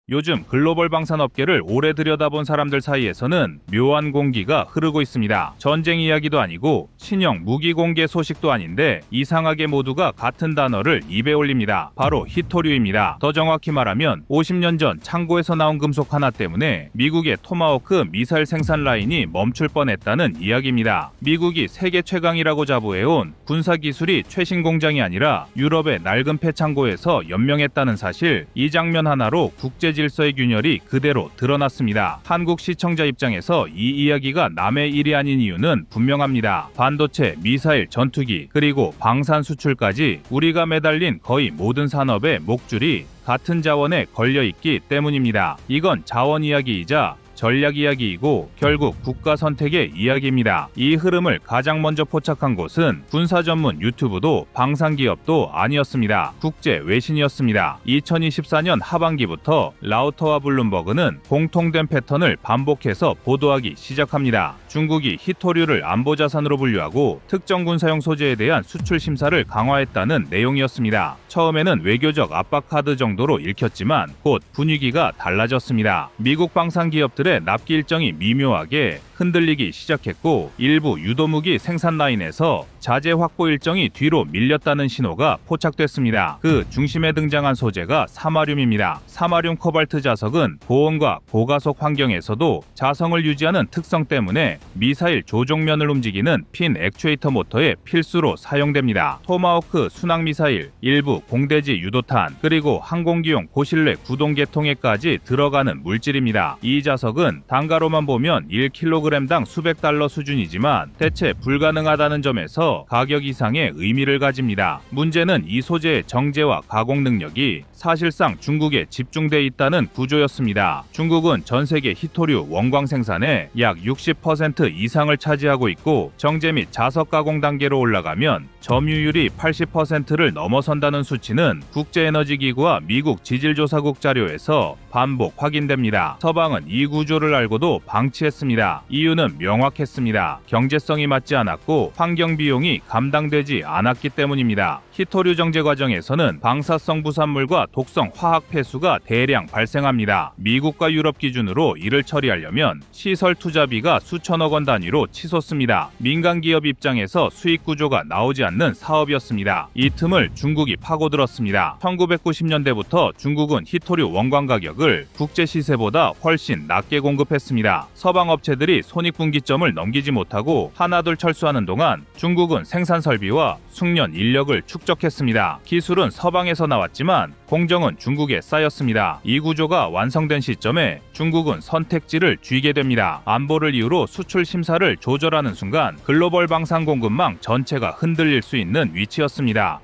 요즘 글로벌 방산업계를 오래 들여다본 사람들 사이에서는 묘한 공기가 흐르고 있습니다. 전쟁 이야기도 아니고 신형 무기 공개 소식도 아닌데 이상하게 모두가 같은 단어를 입에 올립니다. 바로 히토류입니다. 더 정확히 말하면 50년 전 창고에서 나온 금속 하나 때문에 미국의 토마호크 미사일 생산 라인이 멈출 뻔했다는 이야기입니다. 미국이 세계 최강이라고 자부해온 군사기술이 최신 공장이 아니라 유럽의 낡은 폐창고에서 연명했다는 사실, 이 장면 하나로 국제 질서의 균열이 그대로 드러났습니다. 한국 시청자 입장에서 이 이야기가 남의 일이 아닌 이유는 분명합니다. 반도체, 미사일, 전투기, 그리고 방산 수출까지 우리가 매달린 거의 모든 산업의 목줄이 같은 자원에 걸려있기 때문입니다. 이건 자원 이야기이자 전략 이야기이고 결국 국가 선택의 이야기입니다. 이 흐름을 가장 먼저 포착한 곳은 군사 전문 유튜브도 방산기업도 아니었습니다. 국제 외신이었습니다. 2024년 하반기부터 라우터와 블룸버그는 공통된 패턴을 반복해서 보도하기 시작합니다. 중국이 히토류를 안보자산으로 분류하고 특정 군사용 소재에 대한 수출 심사를 강화했다는 내용이었습니다. 처음에는 외교적 압박 카드 정도로 읽혔지만 곧 분위기가 달라졌습니다. 미국 방산기업들의 납기 일정이 미묘하게 흔들리기 시작했고 일부 유도무기 생산 라인에서 자재 확보 일정이 뒤로 밀렸다는 신호가 포착됐습니다. 그 중심에 등장한 소재가 사마륨입니다. 사마륨 코발트 자석은 고온과 고가속 환경에서도 자성을 유지하는 특성 때문에 미사일 조종면을 움직이는 핀 액추에이터 모터에 필수로 사용됩니다. 토마호크 순항 미사일, 일부 공대지 유도탄, 그리고 항공기용 고실내 구동 계통에까지 들어가는 물질입니다. 이 자석은 단가로만 보면 1kg당 수백 달러 수준이지만 대체 불가능하다는 점에서 가격 이상의 의미를 가집니다. 문제는 이 소재의 정제와 가공 능력이 사실상 중국에 집중돼 있다는 구조였습니다. 중국은 전 세계 히토류 원광 생산의 약 60% 이상을 차지하고 있고 정제 및 자석 가공 단계로 올라가면 점유율이 80%를 넘어선다는 수치는 국제에너지기구와 미국 지질조사국 자료에서 반복 확인됩니다. 서방은 이 구조를 알고도 방치했습니다. 이유는 명확했습니다. 경제성이 맞지 않았고 환경 비용이 감당되지 않았기 때문입니다. 히토류 정제 과정에서는 방사성 부산물과 독성 화학 폐수가 대량 발생합니다. 미국과 유럽 기준으로 이를 처리하려면 시설 투자비가 수천억 원 단위로 치솟습니다. 민간 기업 입장에서 수익 구조가 나오지 않는 사업이었습니다. 이 틈을 중국이 파고들었습니다. 1990년대부터 중국은 히토류 원광 가격을 국제 시세보다 훨씬 낮게 공급했습니다. 서방 업체들이 손익분기점을 넘기지 못하고 하나둘 철수하는 동안 중국은 생산 설비와 숙련 인력을 축적했습니다. 기술은 서방에서 나왔지만 공정은 중국에 쌓였습니다. 이 구조가 완성된 시점에 중국은 선택지를 쥐게 됩니다. 안보를 이유로 수출 심사를 조절하는 순간 글로벌 방산 공급망 전체가 흔들릴 수 있는 위치였습니다.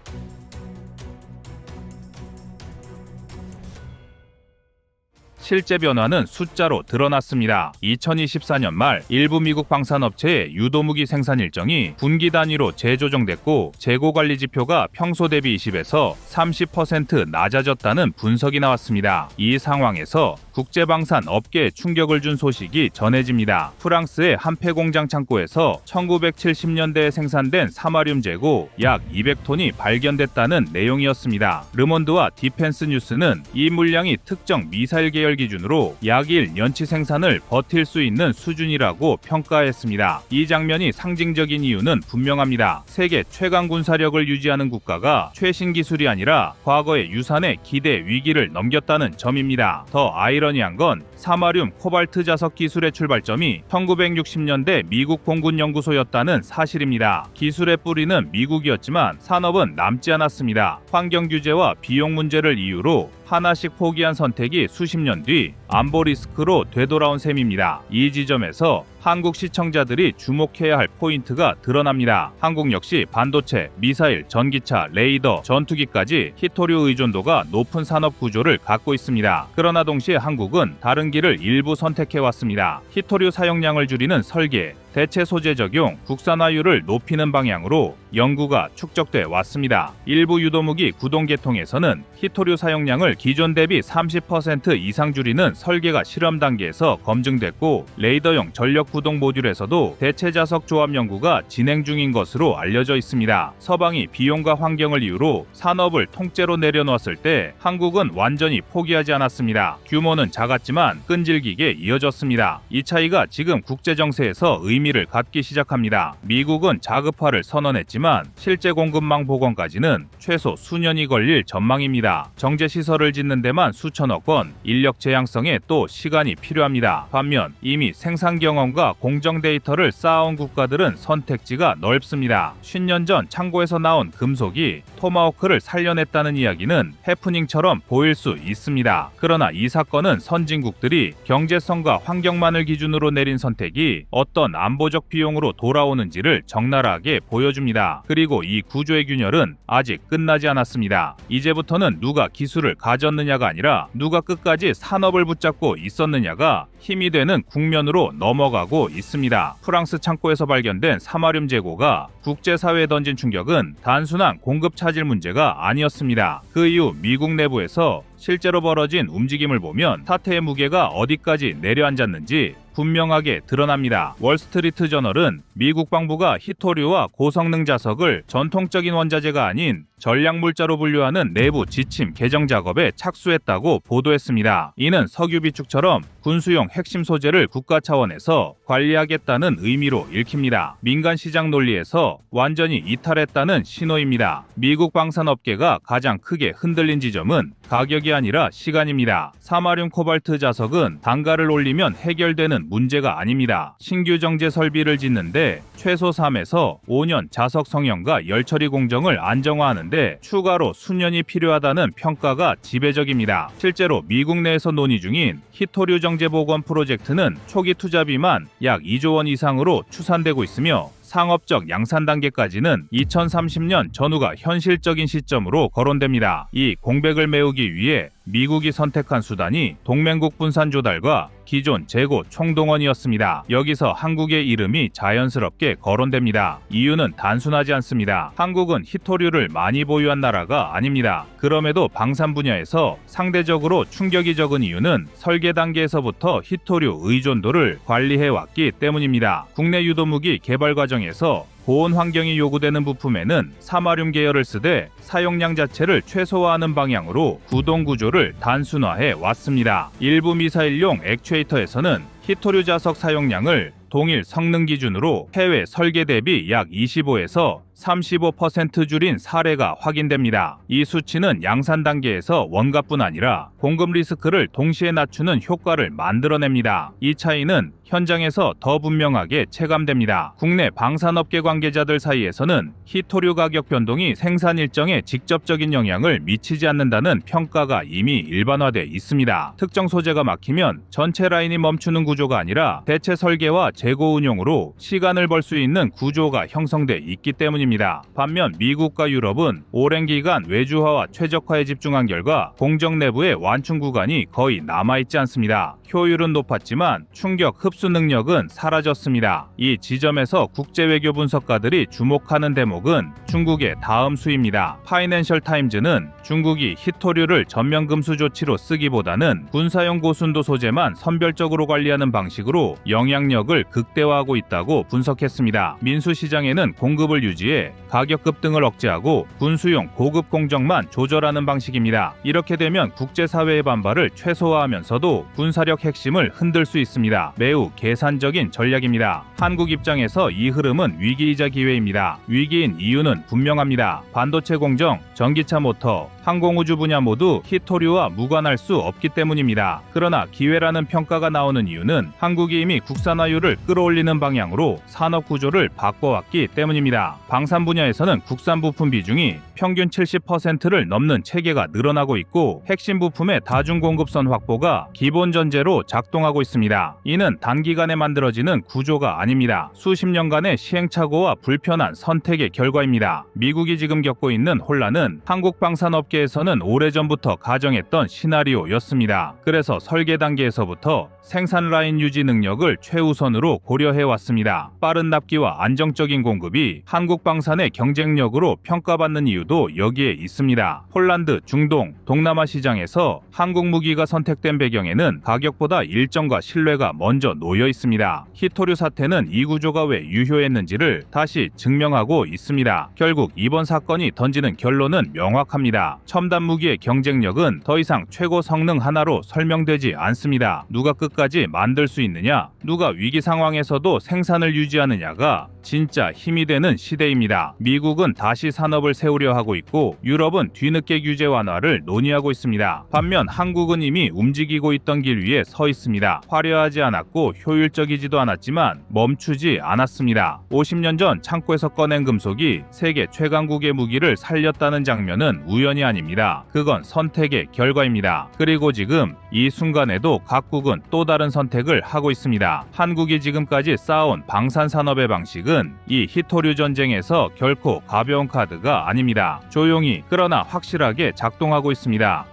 실제 변화는 숫자로 드러났습니다. 2024년 말 일부 미국 방산업체의 유도무기 생산 일정이 분기 단위로 재조정됐고 재고관리 지표가 평소 대비 20에서 30% 낮아졌다는 분석이 나왔습니다. 이 상황에서 국제방산 업계에 충격을 준 소식이 전해집니다. 프랑스의 한 폐공장 창고에서 1970년대에 생산된 사마륨 재고 약 200톤이 발견됐다는 내용이었습니다. 르몬드와 디펜스 뉴스는 이 물량이 특정 미사일 계열 기준으로 약 1 년치 생산을 버틸 수 있는 수준이라고 평가했습니다. 이 장면이 상징적인 이유는 분명합니다. 세계 최강 군사력을 유지하는 국가가 최신 기술이 아니라 과거의 유산의 기대 위기를 넘겼다는 점입니다. 더 아이러니한 건 사마륨 코발트 자석 기술의 출발점이 1960년대 미국 공군 연구소였다는 사실입니다. 기술의 뿌리는 미국이었지만 산업은 남지 않았습니다. 환경 규제와 비용 문제를 이유로 하나씩 포기한 선택이 수십 년 뒤 안보 리스크로 되돌아온 셈입니다. 이 지점에서 한국 시청자들이 주목해야 할 포인트가 드러납니다. 한국 역시 반도체, 미사일, 전기차, 레이더, 전투기까지 히토류 의존도가 높은 산업 구조를 갖고 있습니다. 그러나 동시에 한국은 다른 길을 일부 선택해왔습니다. 히토류 사용량을 줄이는 설계, 대체 소재 적용, 국산화율을 높이는 방향으로 연구가 축적돼 왔습니다. 일부 유도무기 구동 계통에서는 히토류 사용량을 기존 대비 30% 이상 줄이는 설계가 실험 단계에서 검증됐고 레이더용 전력 구동 모듈에서도 대체 자석 조합 연구가 진행 중인 것으로 알려져 있습니다. 서방이 비용과 환경을 이유로 산업을 통째로 내려놓았을 때 한국은 완전히 포기하지 않았습니다. 규모는 작았지만 끈질기게 이어졌습니다. 이 차이가 지금 국제 정세에서 의미를 갖기 시작합니다. 미국은 자급화를 선언했지만 실제 공급망 복원까지는 최소 수년이 걸릴 전망입니다. 정제 시설을 짓는 데만 수천억 원, 인력 재량성에 또 시간이 필요합니다. 반면 이미 생산 경험과 공정 데이터를 쌓아온 국가들은 선택지가 넓습니다. 10년 전 창고에서 나온 금속이 토마호크를 살려냈다는 이야기는 해프닝처럼 보일 수 있습니다. 그러나 이 사건은 선진국들이 경제성과 환경만을 기준으로 내린 선택이 어떤 안보적 비용으로 돌아오는지를 적나라하게 보여줍니다. 그리고 이 구조의 균열은 아직 끝나지 않았습니다. 이제부터는 누가 기술을 가졌느냐가 아니라 누가 끝까지 산업을 붙잡고 있었느냐가 힘이 되는 국면으로 넘어가고 있습니다. 프랑스 창고에서 발견된 사마륨 재고가 국제사회에 던진 충격은 단순한 공급 차질 문제가 아니었습니다. 그 이후 미국 내부에서 실제로 벌어진 움직임을 보면 사태의 무게가 어디까지 내려앉았는지 분명하게 드러납니다. 월스트리트 저널은 미국 방부가 히토류와 고성능 자석을 전통적인 원자재가 아닌 전략물자로 분류하는 내부 지침 개정 작업에 착수했다고 보도했습니다. 이는 석유 비축처럼 군수용 핵심 소재를 국가 차원에서 관리하겠다는 의미로 읽힙니다. 민간 시장 논리에서 완전히 이탈했다는 신호입니다. 미국 방산업계가 가장 크게 흔들린 지점은 가격이 아니라 시간입니다. 사마륨 코발트 자석은 단가를 올리면 해결되는 문제가 아닙니다. 신규 정제 설비를 짓는데 최소 3에서 5년 자석 성형과 열 처리 공정을 안정화하는데 추가로 수년이 필요하다는 평가가 지배적입니다. 실제로 미국 내에서 논의 중인 히토류 정제 복원 프로젝트는 초기 투자비만 약 2조 원 이상으로 추산되고 있으며 상업적 양산 단계까지는 2030년 전후가 현실적인 시점으로 거론됩니다. 이 공백을 메우기 위해 미국이 선택한 수단이 동맹국 분산 조달과 기존 재고 총동원이었습니다. 여기서 한국의 이름이 자연스럽게 거론됩니다. 이유는 단순하지 않습니다. 한국은 히토류를 많이 보유한 나라가 아닙니다. 그럼에도 방산 분야에서 상대적으로 충격이 적은 이유는 설계 단계에서부터 히토류 의존도를 관리해왔기 때문입니다. 국내 유도무기 개발 과정에서 보온 환경이 요구되는 부품에는 사마륨 계열을 쓰되 사용량 자체를 최소화하는 방향으로 구동 구조를 단순화해 왔습니다. 일부 미사일용 액추에이터에서는 히토류 자석 사용량을 동일 성능 기준으로 해외 설계 대비 약 25에서 35% 줄인 사례가 확인됩니다. 이 수치는 양산 단계에서 원가뿐 아니라 공급 리스크를 동시에 낮추는 효과를 만들어냅니다. 이 차이는 현장에서 더 분명하게 체감됩니다. 국내 방산업계 관계자들 사이에서는 히토류 가격 변동이 생산 일정에 직접적인 영향을 미치지 않는다는 평가가 이미 일반화돼 있습니다. 특정 소재가 막히면 전체 라인이 멈추는 구조가 아니라 대체 설계와 재고 운용으로 시간을 벌 수 있는 구조가 형성돼 있기 때문입니다. 반면 미국과 유럽은 오랜 기간 외주화와 최적화에 집중한 결과 공정 내부의 완충 구간이 거의 남아있지 않습니다. 효율은 높았지만 충격 흡수 능력은 사라졌습니다. 이 지점에서 국제외교 분석가들이 주목하는 대목은 중국의 다음 수입니다. 파이낸셜 타임즈는 중국이 히토류를 전면 금수 조치로 쓰기보다는 군사용 고순도 소재만 선별적으로 관리하는 방식으로 영향력을 극대화하고 있다고 분석했습니다. 민수 시장에는 공급을 유지해 가격 급등을 억제하고 군수용 고급 공정만 조절하는 방식입니다. 이렇게 되면 국제사회의 반발을 최소화하면서도 군사력 핵심을 흔들 수 있습니다. 매우 계산적인 전략입니다. 한국 입장에서 이 흐름은 위기이자 기회입니다. 위기인 이유는 분명합니다. 반도체 공정, 전기차 모터, 항공우주 분야 모두 히토류와 무관할 수 없기 때문입니다. 그러나 기회라는 평가가 나오는 이유는 한국이 이미 국산화율을 끌어올리는 방향으로 산업 구조를 바꿔왔기 때문입니다. 방산 분야에서는 국산 부품 비중이 평균 70%를 넘는 체계가 늘어나고 있고 핵심 부품의 다중 공급선 확보가 기본 전제로 작동하고 있습니다. 이는 단기간에 만들어지는 구조가 아닙니다. 수십 년간의 시행착오와 불편한 선택의 결과입니다. 미국이 지금 겪고 있는 혼란은 한국 방산업계에서는 오래전부터 가정했던 시나리오였습니다. 그래서 설계 단계에서부터 생산 라인 유지 능력을 최우선으로 우선순위로 고려해왔습니다. 빠른 납기와 안정적인 공급이 한국 방산의 경쟁력으로 평가받는 이유도 여기에 있습니다. 폴란드, 중동, 동남아 시장에서 한국 무기가 선택된 배경에는 가격보다 일정과 신뢰가 먼저 놓여 있습니다. 히토류 사태는 이 구조가 왜 유효했는지를 다시 증명하고 있습니다. 결국 이번 사건이 던지는 결론은 명확합니다. 첨단 무기의 경쟁력은 더 이상 최고 성능 하나로 설명되지 않습니다. 누가 끝까지 만들 수 있느냐, 누가 위기 상황에서도 생산을 유지하느냐가 진짜 힘이 되는 시대입니다. 미국은 다시 산업을 세우려 하고 있고 유럽은 뒤늦게 규제 완화를 논의하고 있습니다. 반면 한국은 이미 움직이고 있던 길 위에 서 있습니다. 화려하지 않았고 효율적이지도 않았지만 멈추지 않았습니다. 50년 전 창고에서 꺼낸 금속이 세계 최강국의 무기를 살렸다는 장면은 우연이 아닙니다. 그건 선택의 결과입니다. 그리고 지금 이 순간에도 각국은 또 다른 선택을 하고 있습니다. 한국이 지금까지 쌓아온 방산산업의 방식은 이 히토류 전쟁에서 결코 가벼운 카드가 아닙니다. 조용히 그러나 확실하게 작동하고 있습니다.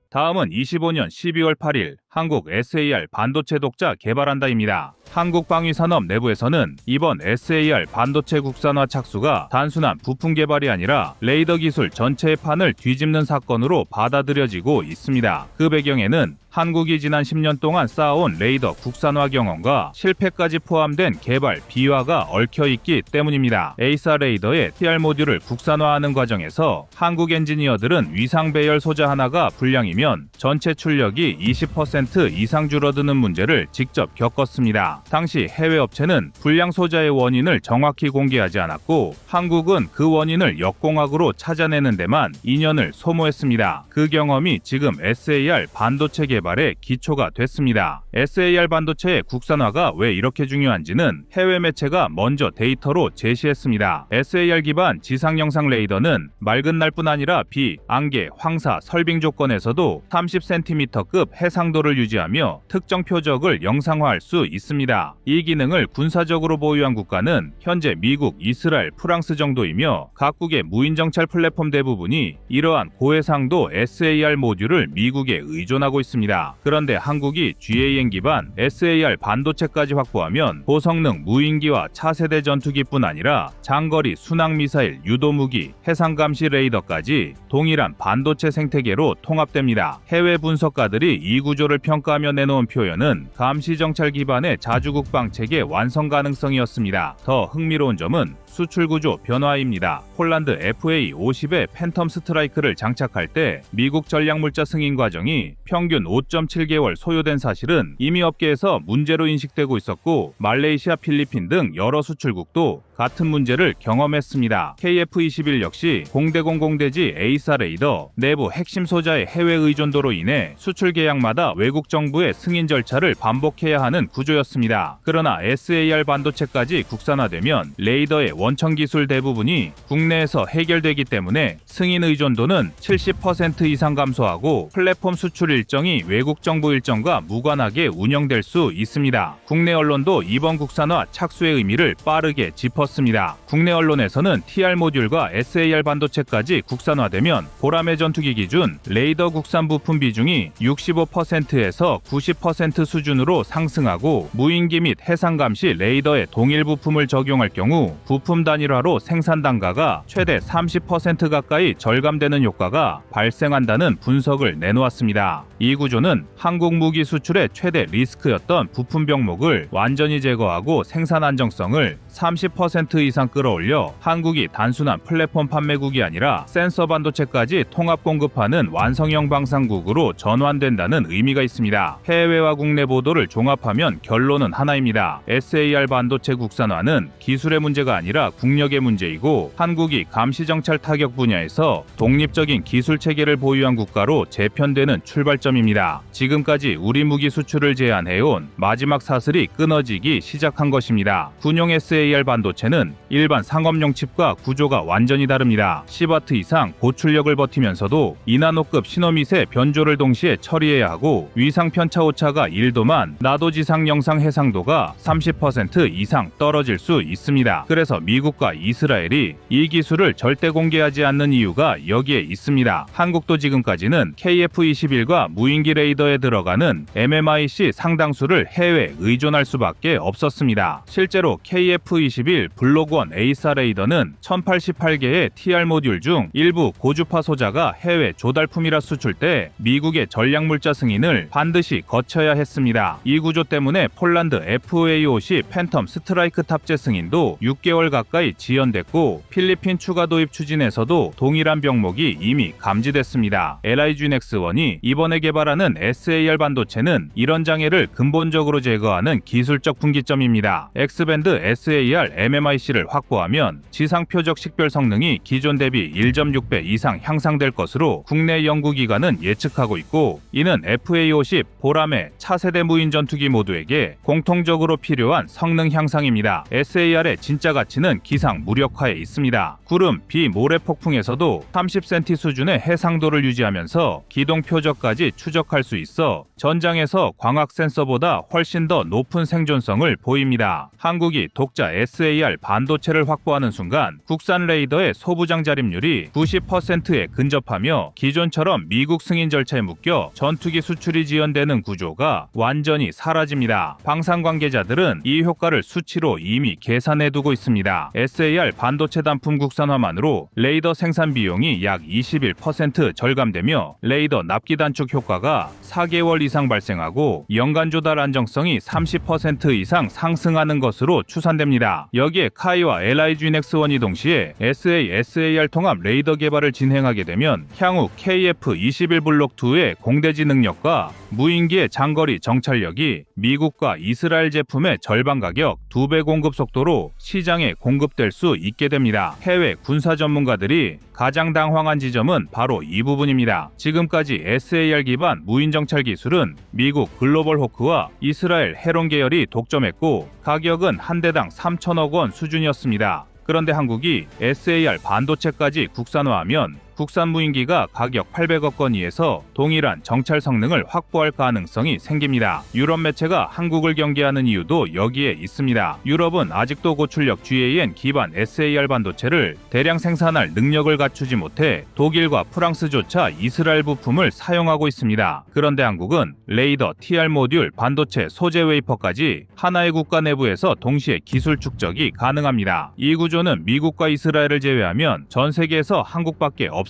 다음은 25년 12월 8일 한국 SAR 반도체 독자 개발한다입니다. 한국 방위산업 내부에서는 이번 SAR 반도체 국산화 착수가 단순한 부품 개발이 아니라 레이더 기술 전체의 판을 뒤집는 사건으로 받아들여지고 있습니다. 그 배경에는 한국이 지난 10년 동안 쌓아온 레이더 국산화 경험과 실패까지 포함된 개발 비화가 얽혀있기 때문입니다. A사 레이더의 TR 모듈을 국산화하는 과정에서 한국 엔지니어들은 위상 배열 소자 하나가 불량이면 전체 출력이 20% 이상 줄어드는 문제를 직접 겪었습니다. 당시 해외 업체는 불량 소자의 원인을 정확히 공개하지 않았고 한국은 그 원인을 역공학으로 찾아내는 데만 2년을 소모했습니다. 그 경험이 지금 SAR 반도체 개발의 기초가 됐습니다. SAR 반도체의 국산화가 왜 이렇게 중요한지는 해외 매체가 먼저 데이터로 제시했습니다. SAR 기반 지상 영상 레이더는 맑은 날뿐 아니라 비, 안개, 황사, 설빙 조건에서도 30cm급 해상도를 유지하며 특정 표적을 영상화할 수 있습니다. 이 기능을 군사적으로 보유한 국가는 현재 미국, 이스라엘, 프랑스 정도이며 각국의 무인정찰 플랫폼 대부분이 이러한 고해상도 SAR 모듈을 미국에 의존하고 있습니다. 그런데 한국이 GAN 기반 SAR 반도체까지 확보하면 고성능 무인기와 차세대 전투기뿐 아니라 장거리 순항미사일, 유도무기, 해상감시 레이더까지 동일한 반도체 생태계로 통합됩니다. 해외 분석가들이 이 구조를 평가하며 내놓은 표현은 감시정찰 기반의 자주국방 체계 완성 가능성이었습니다. 더 흥미로운 점은 수출 구조 변화입니다. 폴란드 FA-50의 팬텀 스트라이크를 장착할 때 미국 전략물자 승인 과정이 평균 5.7개월 소요된 사실은 이미 업계에서 문제로 인식되고 있었고 말레이시아, 필리핀 등 여러 수출국도 같은 문제를 경험했습니다. KF-21 역시 공대공공대지 A사 레이더 내부 핵심 소자의 해외 의존도로 인해 수출 계약마다 외국 정부의 승인 절차를 반복해야 하는 구조였습니다. 그러나 SAR 반도체까지 국산화되면 레이더의 원천 기술 대부분이 국내에서 해결되기 때문에 승인 의존도는 70% 이상 감소하고 플랫폼 수출 일정이 외국 정부 일정과 무관하게 운영될 수 있습니다. 국내 언론도 이번 국산화 착수의 의미를 빠르게 짚었습니다. 국내 언론에서는 TR 모듈과 SAR 반도체까지 국산화되면 보라매 전투기 기준 레이더 국산 부품 비중이 65%에서 90% 수준으로 상승하고 무인기 및 해상 감시 레이더에 동일 부품을 적용할 경우 부품 단일화로 생산 단가가 최대 30% 가까이 절감되는 효과가 발생한다는 분석을 내놓았습니다. 이 구조는 한국 무기 수출의 최대 리스크였던 부품 병목을 완전히 제거하고 생산 안정성을 30% 이상 끌어올려 한국이 단순한 플랫폼 판매국이 아니라 센서 반도체까지 통합 공급하는 완성형 방산국으로 전환된다는 의미가 있습니다. 해외와 국내 보도를 종합하면 결론은 하나입니다. SAR 반도체 국산화는 기술의 문제가 아니라 국력의 문제이고 한국이 감시정찰 타격 분야에서 독립적인 기술 체계를 보유한 국가로 재편되는 출발점입니다. 지금까지 우리 무기 수출을 제한해온 마지막 사슬이 끊어지기 시작한 것입니다. 군용 SAR 반도체는 일반 상업용 칩과 구조가 완전히 다릅니다. 10W 이상 고출력을 버티면서도 2나노급 신호미세 변조를 동시에 처리해야 하고 위상 편차 오차가 1도만 나도 지상 영상 해상도가 30% 이상 떨어질 수 있습니다. 그래서 미국과 이스라엘이 이 기술을 절대 공개하지 않는 이유가 여기에 있습니다. 한국도 지금까지는 KF-21과 무인기 레이더에 들어가는 MMIC 상당수를 해외 의존할 수밖에 없었습니다. 실제로 KF-21 블록1 A사 레이더는 1088개의 TR 모듈 중 일부 고주파 소자가 해외 조달품이라 수출 때 미국의 전략물자 승인을 반드시 거쳐야 했습니다. 이 구조 때문에 폴란드 FA-50 팬텀 스트라이크 탑재 승인도 6개월 가까이 지연됐고 필리핀 추가 도입 추진에서도 동일한 병목이 이미 감지됐습니다. LIG-X1이 이번에 개발하는 SAR 반도체는 이런 장애를 근본적으로 제거하는 기술적 분기점입니다. X밴드 SAR MMIC를 확보하면 지상 표적 식별 성능이 기존 대비 1.6배 이상 향상될 것으로 국내 연구기관은 예측하고 있고, 이는 FA-50 보라매 차세대 무인 전투기 모두에게 공통적으로 필요한 성능 향상입니다. SAR의 진짜 가치는 기상 무력화에 있습니다. 구름, 비, 모래 폭풍에서도 30cm 수준의 해상도를 유지하면서 기동 표적까지 추적할 수 있어 전장에서 광학 센서보다 훨씬 더 높은 생존성을 보입니다. 한국이 독자 SAR 반도체를 확보하는 순간 국산 레이더의 소부장 자립률이 90%에 근접하며 기존처럼 미국 승인 절차에 묶여 전투기 수출이 지연되는 구조가 완전히 사라집니다. 방산 관계자들은 이 효과를 수치로 이미 계산해두고 있습니다. SAR 반도체 단품 국산화만으로 레이더 생산 비용이 약 21% 절감되며 레이더 납기 단축 효과가 4개월 이상 발생하고 연간 조달 안정성이 30% 이상 상승하는 것으로 추산됩니다. 여기에 카이와 LIG-X1이 동시에 SAR 통합 레이더 개발을 진행하게 되면 향후 KF-21 블록2의 공대지 능력과 무인기의 장거리 정찰력이 미국과 이스라엘 제품의 절반 가격 2배 공급 속도로 시장에 공급될 수 있게 됩니다. 해외 군사 전문가들이 가장 당황한 지점은 바로 이 부분입니다. 지금까지 SAR 기반 무인 정찰 기술은 미국 글로벌 호크와 이스라엘 헤론 계열이 독점했고 가격은 한 대당 3천억 원 수준이었습니다. 그런데 한국이 SAR 반도체까지 국산화하면 국산 무인기가 가격 800억 원이에서 동일한 정찰 성능을 확보할 가능성이 생깁니다. 유럽 매체가 한국을 경계하는 이유도 여기에 있습니다. 유럽은 아직도 고출력 GAN 기반 SAR 반도체를 대량 생산할 능력을 갖추지 못해 독일과 프랑스조차 이스라엘 부품을 사용하고 있습니다. 그런데 한국은 레이더, TR 모듈, 반도체, 소재 웨이퍼까지 하나의 국가 내부에서 동시에 기술 축적이 가능합니다. 이 구조는 미국과 이스라엘을 제외하면 전 세계에서 한국밖에 없습니다.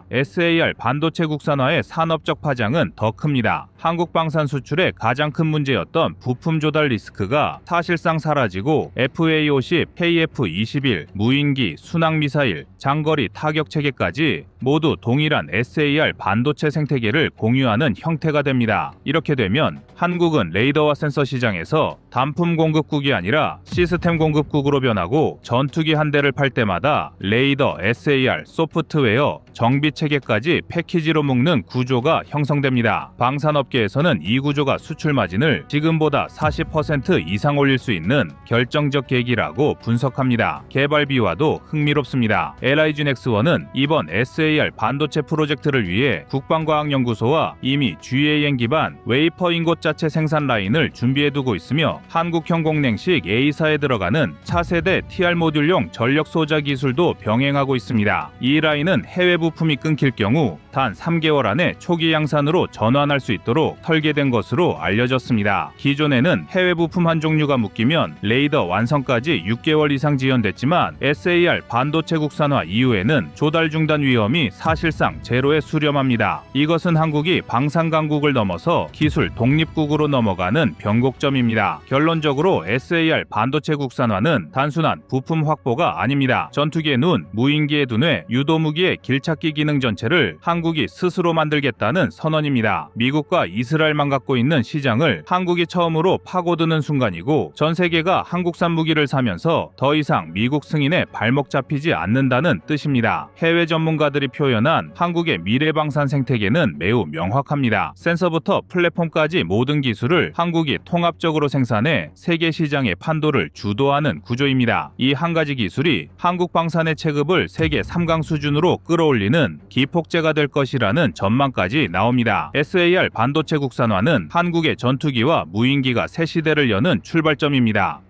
SAR 반도체 국산화의 산업적 파장은 더 큽니다. 한국 방산 수출의 가장 큰 문제였던 부품 조달 리스크가 사실상 사라지고 FA-50, KF-21, 무인기, 순항미사일, 장거리 타격 체계까지 모두 동일한 SAR 반도체 생태계를 공유하는 형태가 됩니다. 이렇게 되면 한국은 레이더와 센서 시장에서 단품 공급국이 아니라 시스템 공급국으로 변하고 전투기 한 대를 팔 때마다 레이더, SAR, 소프트웨어, 정비 체계까지 패키지로 묶는 구조가 형성됩니다. 방산업계에서는 이 구조가 수출 마진을 지금보다 40% 이상 올릴 수 있는 결정적 계기라고 분석합니다. 개발비와도 흥미롭습니다. LIG-X1은 이번 SAR 반도체 프로젝트를 위해 국방과학연구소와 이미 GAN 기반 웨이퍼 인곳 자체 생산 라인을 준비해두고 있으며 한국형 공냉식 A사에 들어가는 차세대 TR 모듈용 전력 소자 기술도 병행하고 있습니다. 이 라인은 해외 부품이 끊길 경우 단 3개월 안에 초기 양산으로 전환할 수 있도록 설계된 것으로 알려졌습니다. 기존에는 해외 부품 한 종류가 묶이면 레이더 완성까지 6개월 이상 지연됐지만 SAR 반도체 국산화 이후에는 조달 중단 위험이 사실상 제로에 수렴합니다. 이것은 한국이 방산 강국을 넘어서 기술 독립국으로 넘어가는 변곡점입니다. 결론적으로 SAR 반도체 국산화는 단순한 부품 확보가 아닙니다. 전투기의 눈, 무인기의 두뇌, 유도무기의 길찾기 기능 전체를 한국이 스스로 만들겠다는 선언입니다. 미국과 이스라엘만 갖고 있는 시장을 한국이 처음으로 파고드는 순간이고 전 세계가 한국산 무기를 사면서 더 이상 미국 승인에 발목 잡히지 않는다는 뜻입니다. 해외 전문가들이 표현한 한국의 미래 방산 생태계는 매우 명확합니다. 센서부터 플랫폼까지 모든 기술을 한국이 통합적으로 생산해 세계 시장의 판도를 주도하는 구조입니다. 이 한 가지 기술이 한국 방산의 체급을 세계 3강 수준으로 끌어올리는 기폭제가 될 것이라는 전망까지 나옵니다. SAR 반도체 국산화는 한국의 전투기와 무인기가 새 시대를 여는 출발점입니다.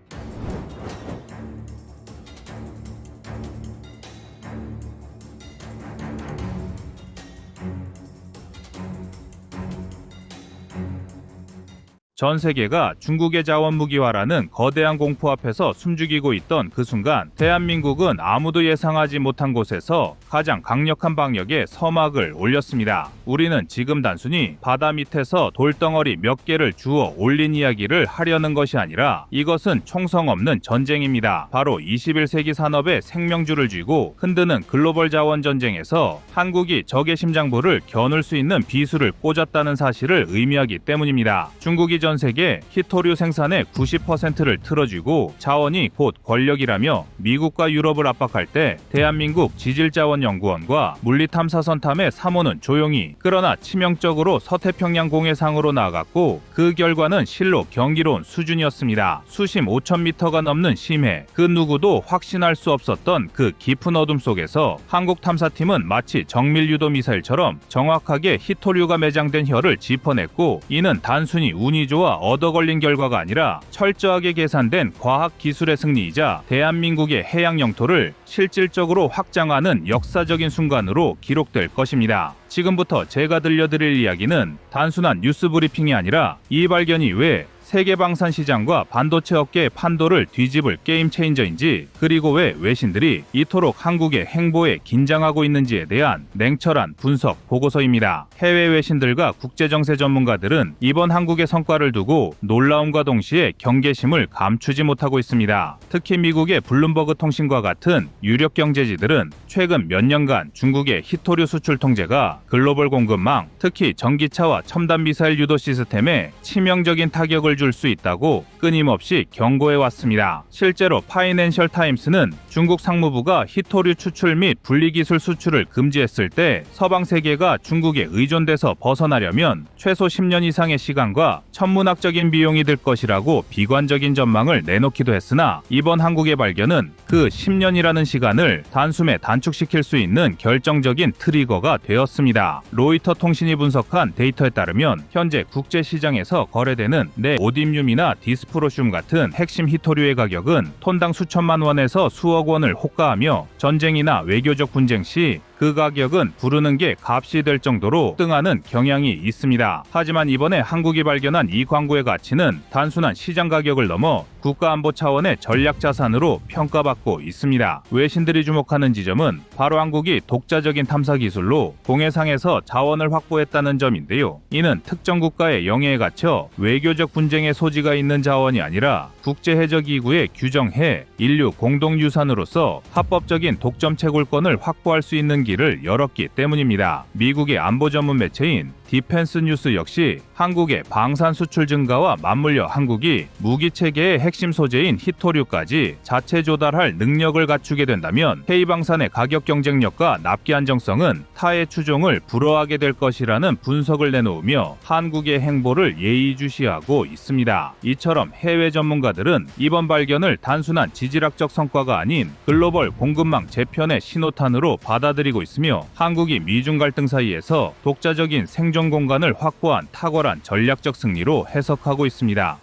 전 세계가 중국의 자원 무기화라는 거대한 공포 앞에서 숨죽이고 있던 그 순간 대한민국은 아무도 예상하지 못한 곳에서 가장 강력한 방역의 서막을 올렸습니다. 우리는 지금 단순히 바다 밑에서 돌덩어리 몇 개를 주워 올린 이야기를 하려는 것이 아니라 이것은 총성 없는 전쟁입니다. 바로 21세기 산업의 생명줄을 쥐고 흔드는 글로벌 자원 전쟁에서 한국이 적의 심장부를 겨눌 수 있는 비수를 꽂았다는 사실을 의미하기 때문입니다. 중국이 전 세계 히토류 생산의 90%를 틀어쥐고 자원이 곧 권력이라며 미국과 유럽을 압박할 때 대한민국 지질자원연구원과 물리탐사선 탐의 3호는 조용히 그러나 치명적으로 서태평양 공해상으로 나아갔고 그 결과는 실로 경이로운 수준이었습니다. 수심 5,000m가 넘는 심해, 그 누구도 확신할 수 없었던 그 깊은 어둠 속에서 한국 탐사팀은 마치 정밀유도 미사일처럼 정확하게 히토류가 매장된 혈을 짚어냈고 이는 단순히 운이 좋아 얻어 걸린 결과가 아니라 철저하게 계산된 과학 기술의 승리이자 대한민국의 해양 영토를 실질적으로 확장하는 역사적인 순간으로 기록될 것입니다. 지금부터 제가 들려드릴 이야기는 단순한 뉴스 브리핑이 아니라 이 발견이 왜 세계 방산 시장과 반도체 업계의 판도를 뒤집을 게임 체인저인지, 그리고 왜 외신들이 이토록 한국의 행보에 긴장하고 있는지에 대한 냉철한 분석 보고서입니다. 해외 외신들과 국제정세 전문가들은 이번 한국의 성과를 두고 놀라움과 동시에 경계심을 감추지 못하고 있습니다. 특히 미국의 블룸버그 통신과 같은 유력 경제지들은 최근 몇 년간 중국의 히토류 수출 통제가 글로벌 공급망, 특히 전기차와 첨단 미사일 유도 시스템에 치명적인 타격을 줄 수 있다고 끊임없이 경고해 왔습니다. 실제로 파이낸셜 타임스는 중국 상무부가 히토류 추출 및 분리기술 수출을 금지했을 때 서방 세계가 중국에 의존돼서 벗어나려면 최소 10년 이상의 시간과 천문학적인 비용이 들 것이라고 비관적인 전망을 내놓기도 했으나 이번 한국의 발견은 그 10년이라는 시간을 단숨에 단축시킬 수 있는 결정적인 트리거가 되었습니다. 로이터 통신이 분석한 데이터에 따르면 현재 국제시장에서 거래되는 네오듐륨이나 디스프로슘 같은 핵심 히토류의 가격은 톤당 수천만 원에서 수억 원을 호가하며 전쟁이나 외교적 분쟁 시 그 가격은 부르는 게 값이 될 정도로 등하는 경향이 있습니다. 하지만 이번에 한국이 발견한 이 광고의 가치는 단순한 시장 가격을 넘어 국가안보 차원의 전략 자산으로 평가받고 있습니다. 외신들이 주목하는 지점은 바로 한국이 독자적인 탐사 기술로 공해상에서 자원을 확보했다는 점인데요. 이는 특정 국가의 영해에 갇혀 외교적 분쟁의 소지가 있는 자원이 아니라 국제해적기구의 규정해 인류 공동유산으로서 합법적인 독점 채굴권을 확보할 수 있는 길을 열었기 때문입니다. 미국의 안보 전문 매체인 디펜스 뉴스 역시 한국의 방산 수출 증가와 맞물려 한국이 무기 체계의 핵심 소재인 히토류까지 자체 조달할 능력을 갖추게 된다면 K방산의 가격 경쟁력과 납기 안정성은 타의 추종을 불허하게 될 것이라는 분석을 내놓으며 한국의 행보를 예의주시하고 있습니다. 이처럼 해외 전문가들은 이번 발견을 단순한 지질학적 성과가 아닌 글로벌 공급망 재편의 신호탄으로 받아들이고 있으며 한국이 미중 갈등 사이에서 독자적인 생존 공간을 확보한 탁월한 전략적 승리로 해석하고 있습니다.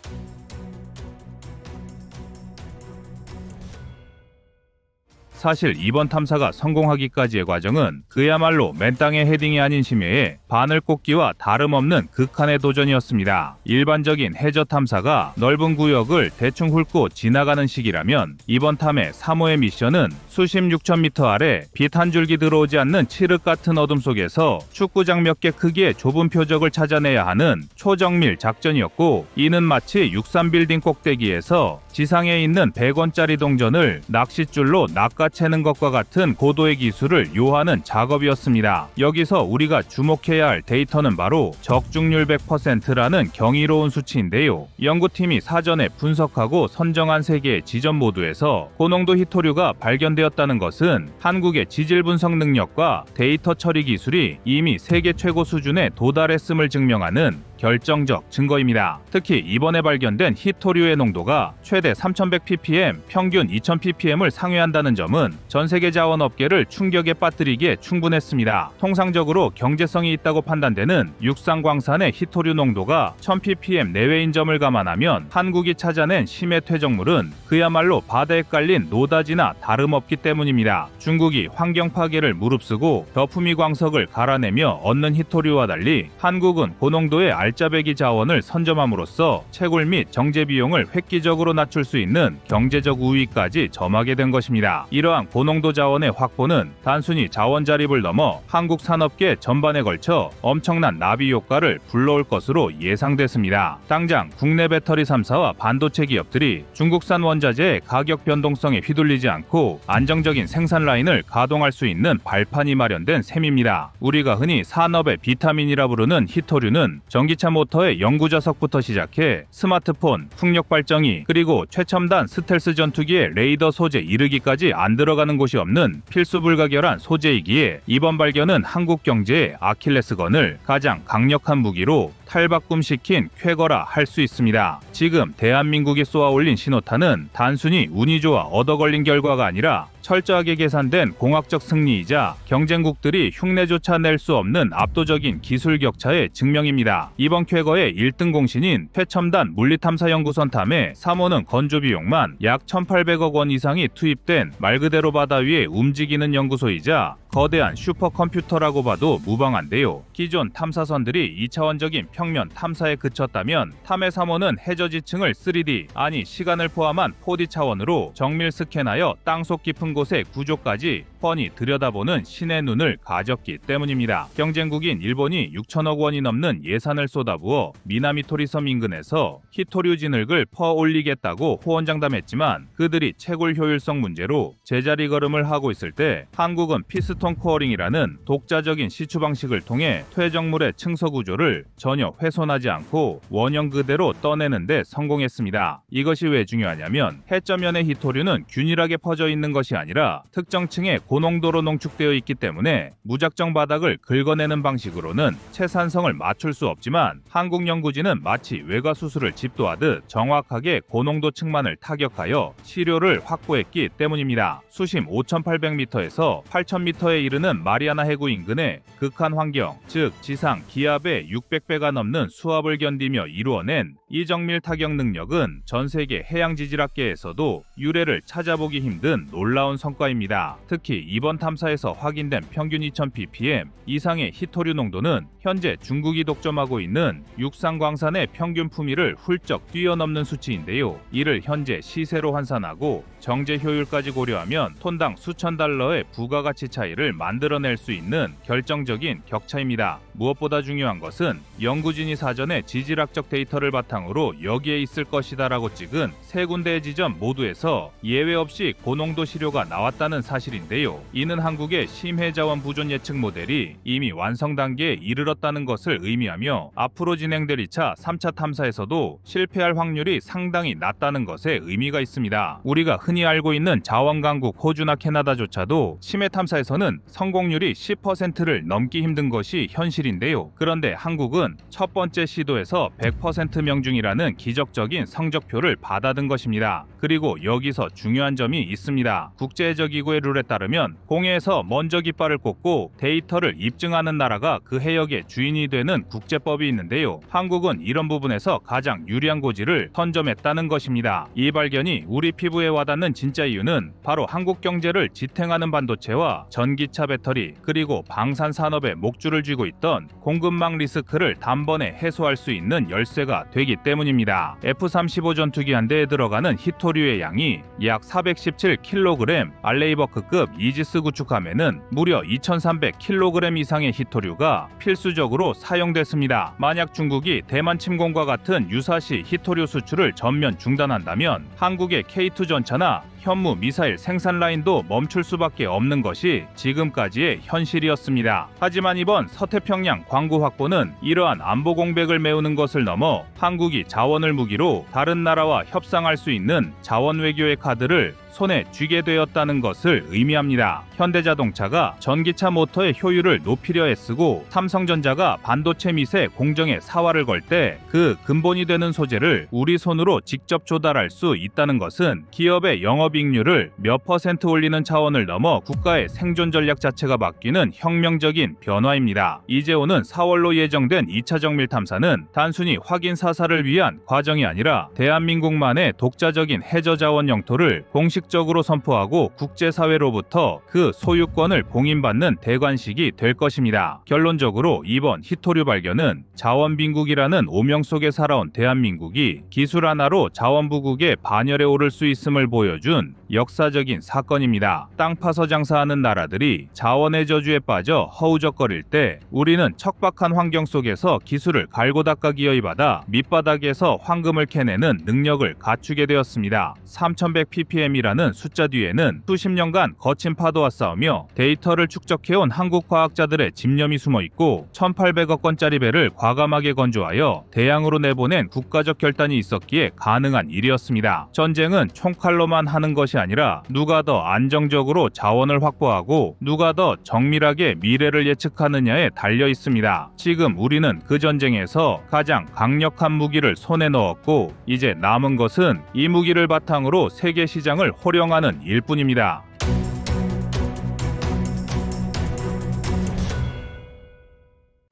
사실 이번 탐사가 성공하기까지의 과정은 그야말로 맨땅에 헤딩이 아닌 심해에 바늘 꽂기와 다름없는 극한의 도전이었습니다. 일반적인 해저 탐사가 넓은 구역을 대충 훑고 지나가는 식이라면 이번 탐의 3호의 미션은 수심 6,000m 아래 빛 한 줄기 들어오지 않는 칠흑 같은 어둠 속에서 축구장 몇 개 크기의 좁은 표적을 찾아내야 하는 초정밀 작전이었고, 이는 마치 63빌딩 꼭대기에서 지상에 있는 100원짜리 동전을 낚싯줄로 낚아채는 것과 같은 고도의 기술을 요하는 작업이었습니다. 여기서 우리가 주목해야 할 데이터는 바로 적중률 100%라는 경이로운 수치인데요. 연구팀이 사전에 분석하고 선정한 3개의 지점 모두에서 고농도 히토류가 발견되었다는 것은 한국의 지질 분석 능력과 데이터 처리 기술이 이미 세계 최고 수준에 도달했음을 증명하는 결정적 증거입니다. 특히 이번에 발견된 히토류의 농도가 최대 3100ppm, 평균 2000ppm을 상회한다는 점은 전 세계 자원업계를 충격에 빠뜨리기에 충분했습니다. 통상적으로 경제성이 있다고 판단되는 육상 광산의 히토류 농도가 1000ppm 내외인 점을 감안하면 한국이 찾아낸 심해 퇴적물은 그야말로 바다에 깔린 노다지나 다름없기 때문입니다. 중국이 환경 파괴를 무릅쓰고 더푸미 광석을 갈아내며 얻는 히토류와 달리 한국은 고농도의 알짜배기 자원을 선점함으로써 채굴 및 정제 비용을 획기적으로 낮출 수 있는 경제적 우위까지 점하게 된 것입니다. 이러한 고농도 자원의 확보는 단순히 자원 자립을 넘어 한국 산업계 전반에 걸쳐 엄청난 나비 효과를 불러올 것으로 예상됐습니다. 당장 국내 배터리 3사와 반도체 기업들이 중국산 원자재의 가격 변동성에 휘둘리지 않고 안정적인 생산 라인을 가동할 수 있는 발판이 마련된 셈입니다. 우리가 흔히 산업의 비타민이라 부르는 히토류는 전기차 모터의 연구자석부터 시작해 스마트폰, 풍력 발전기, 그리고 최첨단 스텔스 전투기의 레이더 소재 이르기까지 안 들어가는 곳이 없는 필수 불가결한 소재이기에 이번 발견은 한국 경제의 아킬레스건을 가장 강력한 무기로 탈바꿈시킨 쾌거라 할 수 있습니다. 지금 대한민국이 쏘아올린 신호탄은 단순히 운이 좋아 얻어 걸린 결과가 아니라 철저하게 계산된 공학적 승리이자 경쟁국들이 흉내조차 낼 수 없는 압도적인 기술 격차의 증명입니다. 이번 쾌거의 1등 공신인 최첨단 물리탐사연구선 탐에 3호는 건조 비용만 약 1,800억 원 이상이 투입된 말 그대로 바다 위에 움직이는 연구소이자 거대한 슈퍼컴퓨터라고 봐도 무방한데요. 기존 탐사선들이 2차원적인 평면 탐사에 그쳤다면 탐의 3호는 해저지층을 3D, 아니 시간을 포함한 4D 차원으로 정밀 스캔하여 땅속 깊은 곳의 구조까지 뻔히 들여다보는 신의 눈을 가졌기 때문입니다. 경쟁국인 일본이 6천억 원이 넘는 예산을 쏟아부어 미나미토리 섬 인근에서 히토류 진흙을 퍼올리겠다고 호언장담했지만 그들이 채굴 효율성 문제로 제자리 걸음을 하고 있을 때 한국은 피스톤 코어링이라는 독자적인 시추 방식을 통해 퇴적물의 층서 구조를 전혀 훼손하지 않고 원형 그대로 떠내는 데 성공했습니다. 이것이 왜 중요하냐면 해저면의 히토류는 균일하게 퍼져 있는 것이 아니라 특정 층에 고농도로 농축되어 있기 때문에 무작정 바닥을 긁어내는 방식으로는 채산성을 맞출 수 없지만 한국 연구진은 마치 외과 수술을 집도하듯 정확하게 고농도 층만을 타격하여 시료를 확보했기 때문입니다. 수심 5,800m에서 8,000m에 이르는 마리아나 해구 인근의 극한 환경, 즉 지상 기압의 600배가 넘는 수압을 견디며 이루어낸 이 정밀 타격 능력은 전 세계 해양 지질학계에서도 유례를 찾아보기 힘든 놀라운 성과입니다. 특히 이번 탐사에서 확인된 평균 2000ppm 이상의 히토류 농도는 현재 중국이 독점하고 있는 육상 광산의 평균 품위를 훌쩍 뛰어넘는 수치인데요. 이를 현재 시세로 환산하고 정제 효율까지 고려하면 톤당 수천 달러의 부가가치 차이를 만들어낼 수 있는 결정적인 격차입니다. 무엇보다 중요한 것은 연구진이 사전에 지질학적 데이터를 바탕으로 여기에 있을 것이다라고 찍은 세 군데의 지점 모두에서 예외 없이 고농도 시료가 나왔다는 사실인데요. 이는 한국의 심해 자원 부존 예측 모델이 이미 완성 단계에 이르렀다는 것을 의미하며 앞으로 진행될 2차, 3차 탐사에서도 실패할 확률이 상당히 낮다는 것에 의미가 있습니다. 우리가 흔히 알고 있는 자원 강국 호주나 캐나다조차도 심해 탐사에서는 성공률이 10%를 넘기 힘든 것이 현실인데요. 그런데 한국은 첫 번째 시도에서 100% 명중이라는 기적적인 성적표를 받아든 것입니다. 그리고 여기서 중요한 점이 있습니다. 국제해적기구의 룰에 따르면 공해에서 먼저 깃발을 꽂고 데이터를 입증하는 나라가 그 해역의 주인이 되는 국제법이 있는데요. 한국은 이런 부분에서 가장 유리한 고지를 선점했다는 것입니다. 이 발견이 우리 피부에 와닿는 진짜 이유는 바로 한국 경제를 지탱하는 반도체와 전기차 배터리 그리고 방산 산업에 목줄을 쥐고 있던 공급망 리스크를 단번에 해소할 수 있는 열쇠가 되기 때문입니다. F-35 전투기 한 대에 들어가는 히토류의 양이 약 417kg, 알레이버크급 이지스 구축함에는 무려 2300kg 이상의 히토류가 필수적으로 사용됐습니다. 만약 중국이 대만 침공과 같은 유사시 히토류 수출을 전면 중단한다면 한국의 K2 전차나 현무 미사일 생산 라인도 멈출 수밖에 없는 것이 지금까지의 현실이었습니다. 하지만 이번 서태평양 광구 확보는 이러한 안보 공백을 메우는 것을 넘어 한국이 자원을 무기로 다른 나라와 협상할 수 있는 자원 외교의 카드를 손에 쥐게 되었다는 것을 의미합니다. 현대자동차가 전기차 모터의 효율을 높이려 애쓰고 삼성전자가 반도체 미세 공정에 사활을 걸 때 그 근본이 되는 소재를 우리 손으로 직접 조달할 수 있다는 것은 기업의 영업 영업이익률을 몇 퍼센트 올리는 차원을 넘어 국가의 생존 전략 자체가 바뀌는 혁명적인 변화입니다. 이재호는 4월로 예정된 2차 정밀 탐사는 단순히 확인 사살을 위한 과정이 아니라 대한민국만의 독자적인 해저 자원 영토를 공식적으로 선포하고 국제사회로부터 그 소유권을 공인받는 대관식이 될 것입니다. 결론적으로 이번 희토류 발견은 자원 빈국이라는 오명 속에 살아온 대한민국이 기술 하나로 자원부국의 반열에 오를 수 있음을 보여준 역사적인 사건입니다. 땅 파서 장사하는 나라들이 자원의 저주에 빠져 허우적거릴 때 우리는 척박한 환경 속에서 기술을 갈고 닦아 기여받아 밑바닥에서 황금을 캐내는 능력을 갖추게 되었습니다. 3100ppm이라는 숫자 뒤에는 수십 년간 거친 파도와 싸우며 데이터를 축적해온 한국 과학자들의 집념이 숨어있고 1800억 원짜리 배를 과감하게 건조하여 대양으로 내보낸 국가적 결단이 있었기에 가능한 일이었습니다. 전쟁은 총칼로만 하는 것이 아니라 누가 더 안정적으로 자원을 확보하고 누가 더 정밀하게 미래를 예측하느냐에 달려 있습니다. 지금 우리는 그 전쟁에서 가장 강력한 무기를 손에 넣었고 이제 남은 것은 이 무기를 바탕으로 세계 시장을 호령하는 일뿐입니다.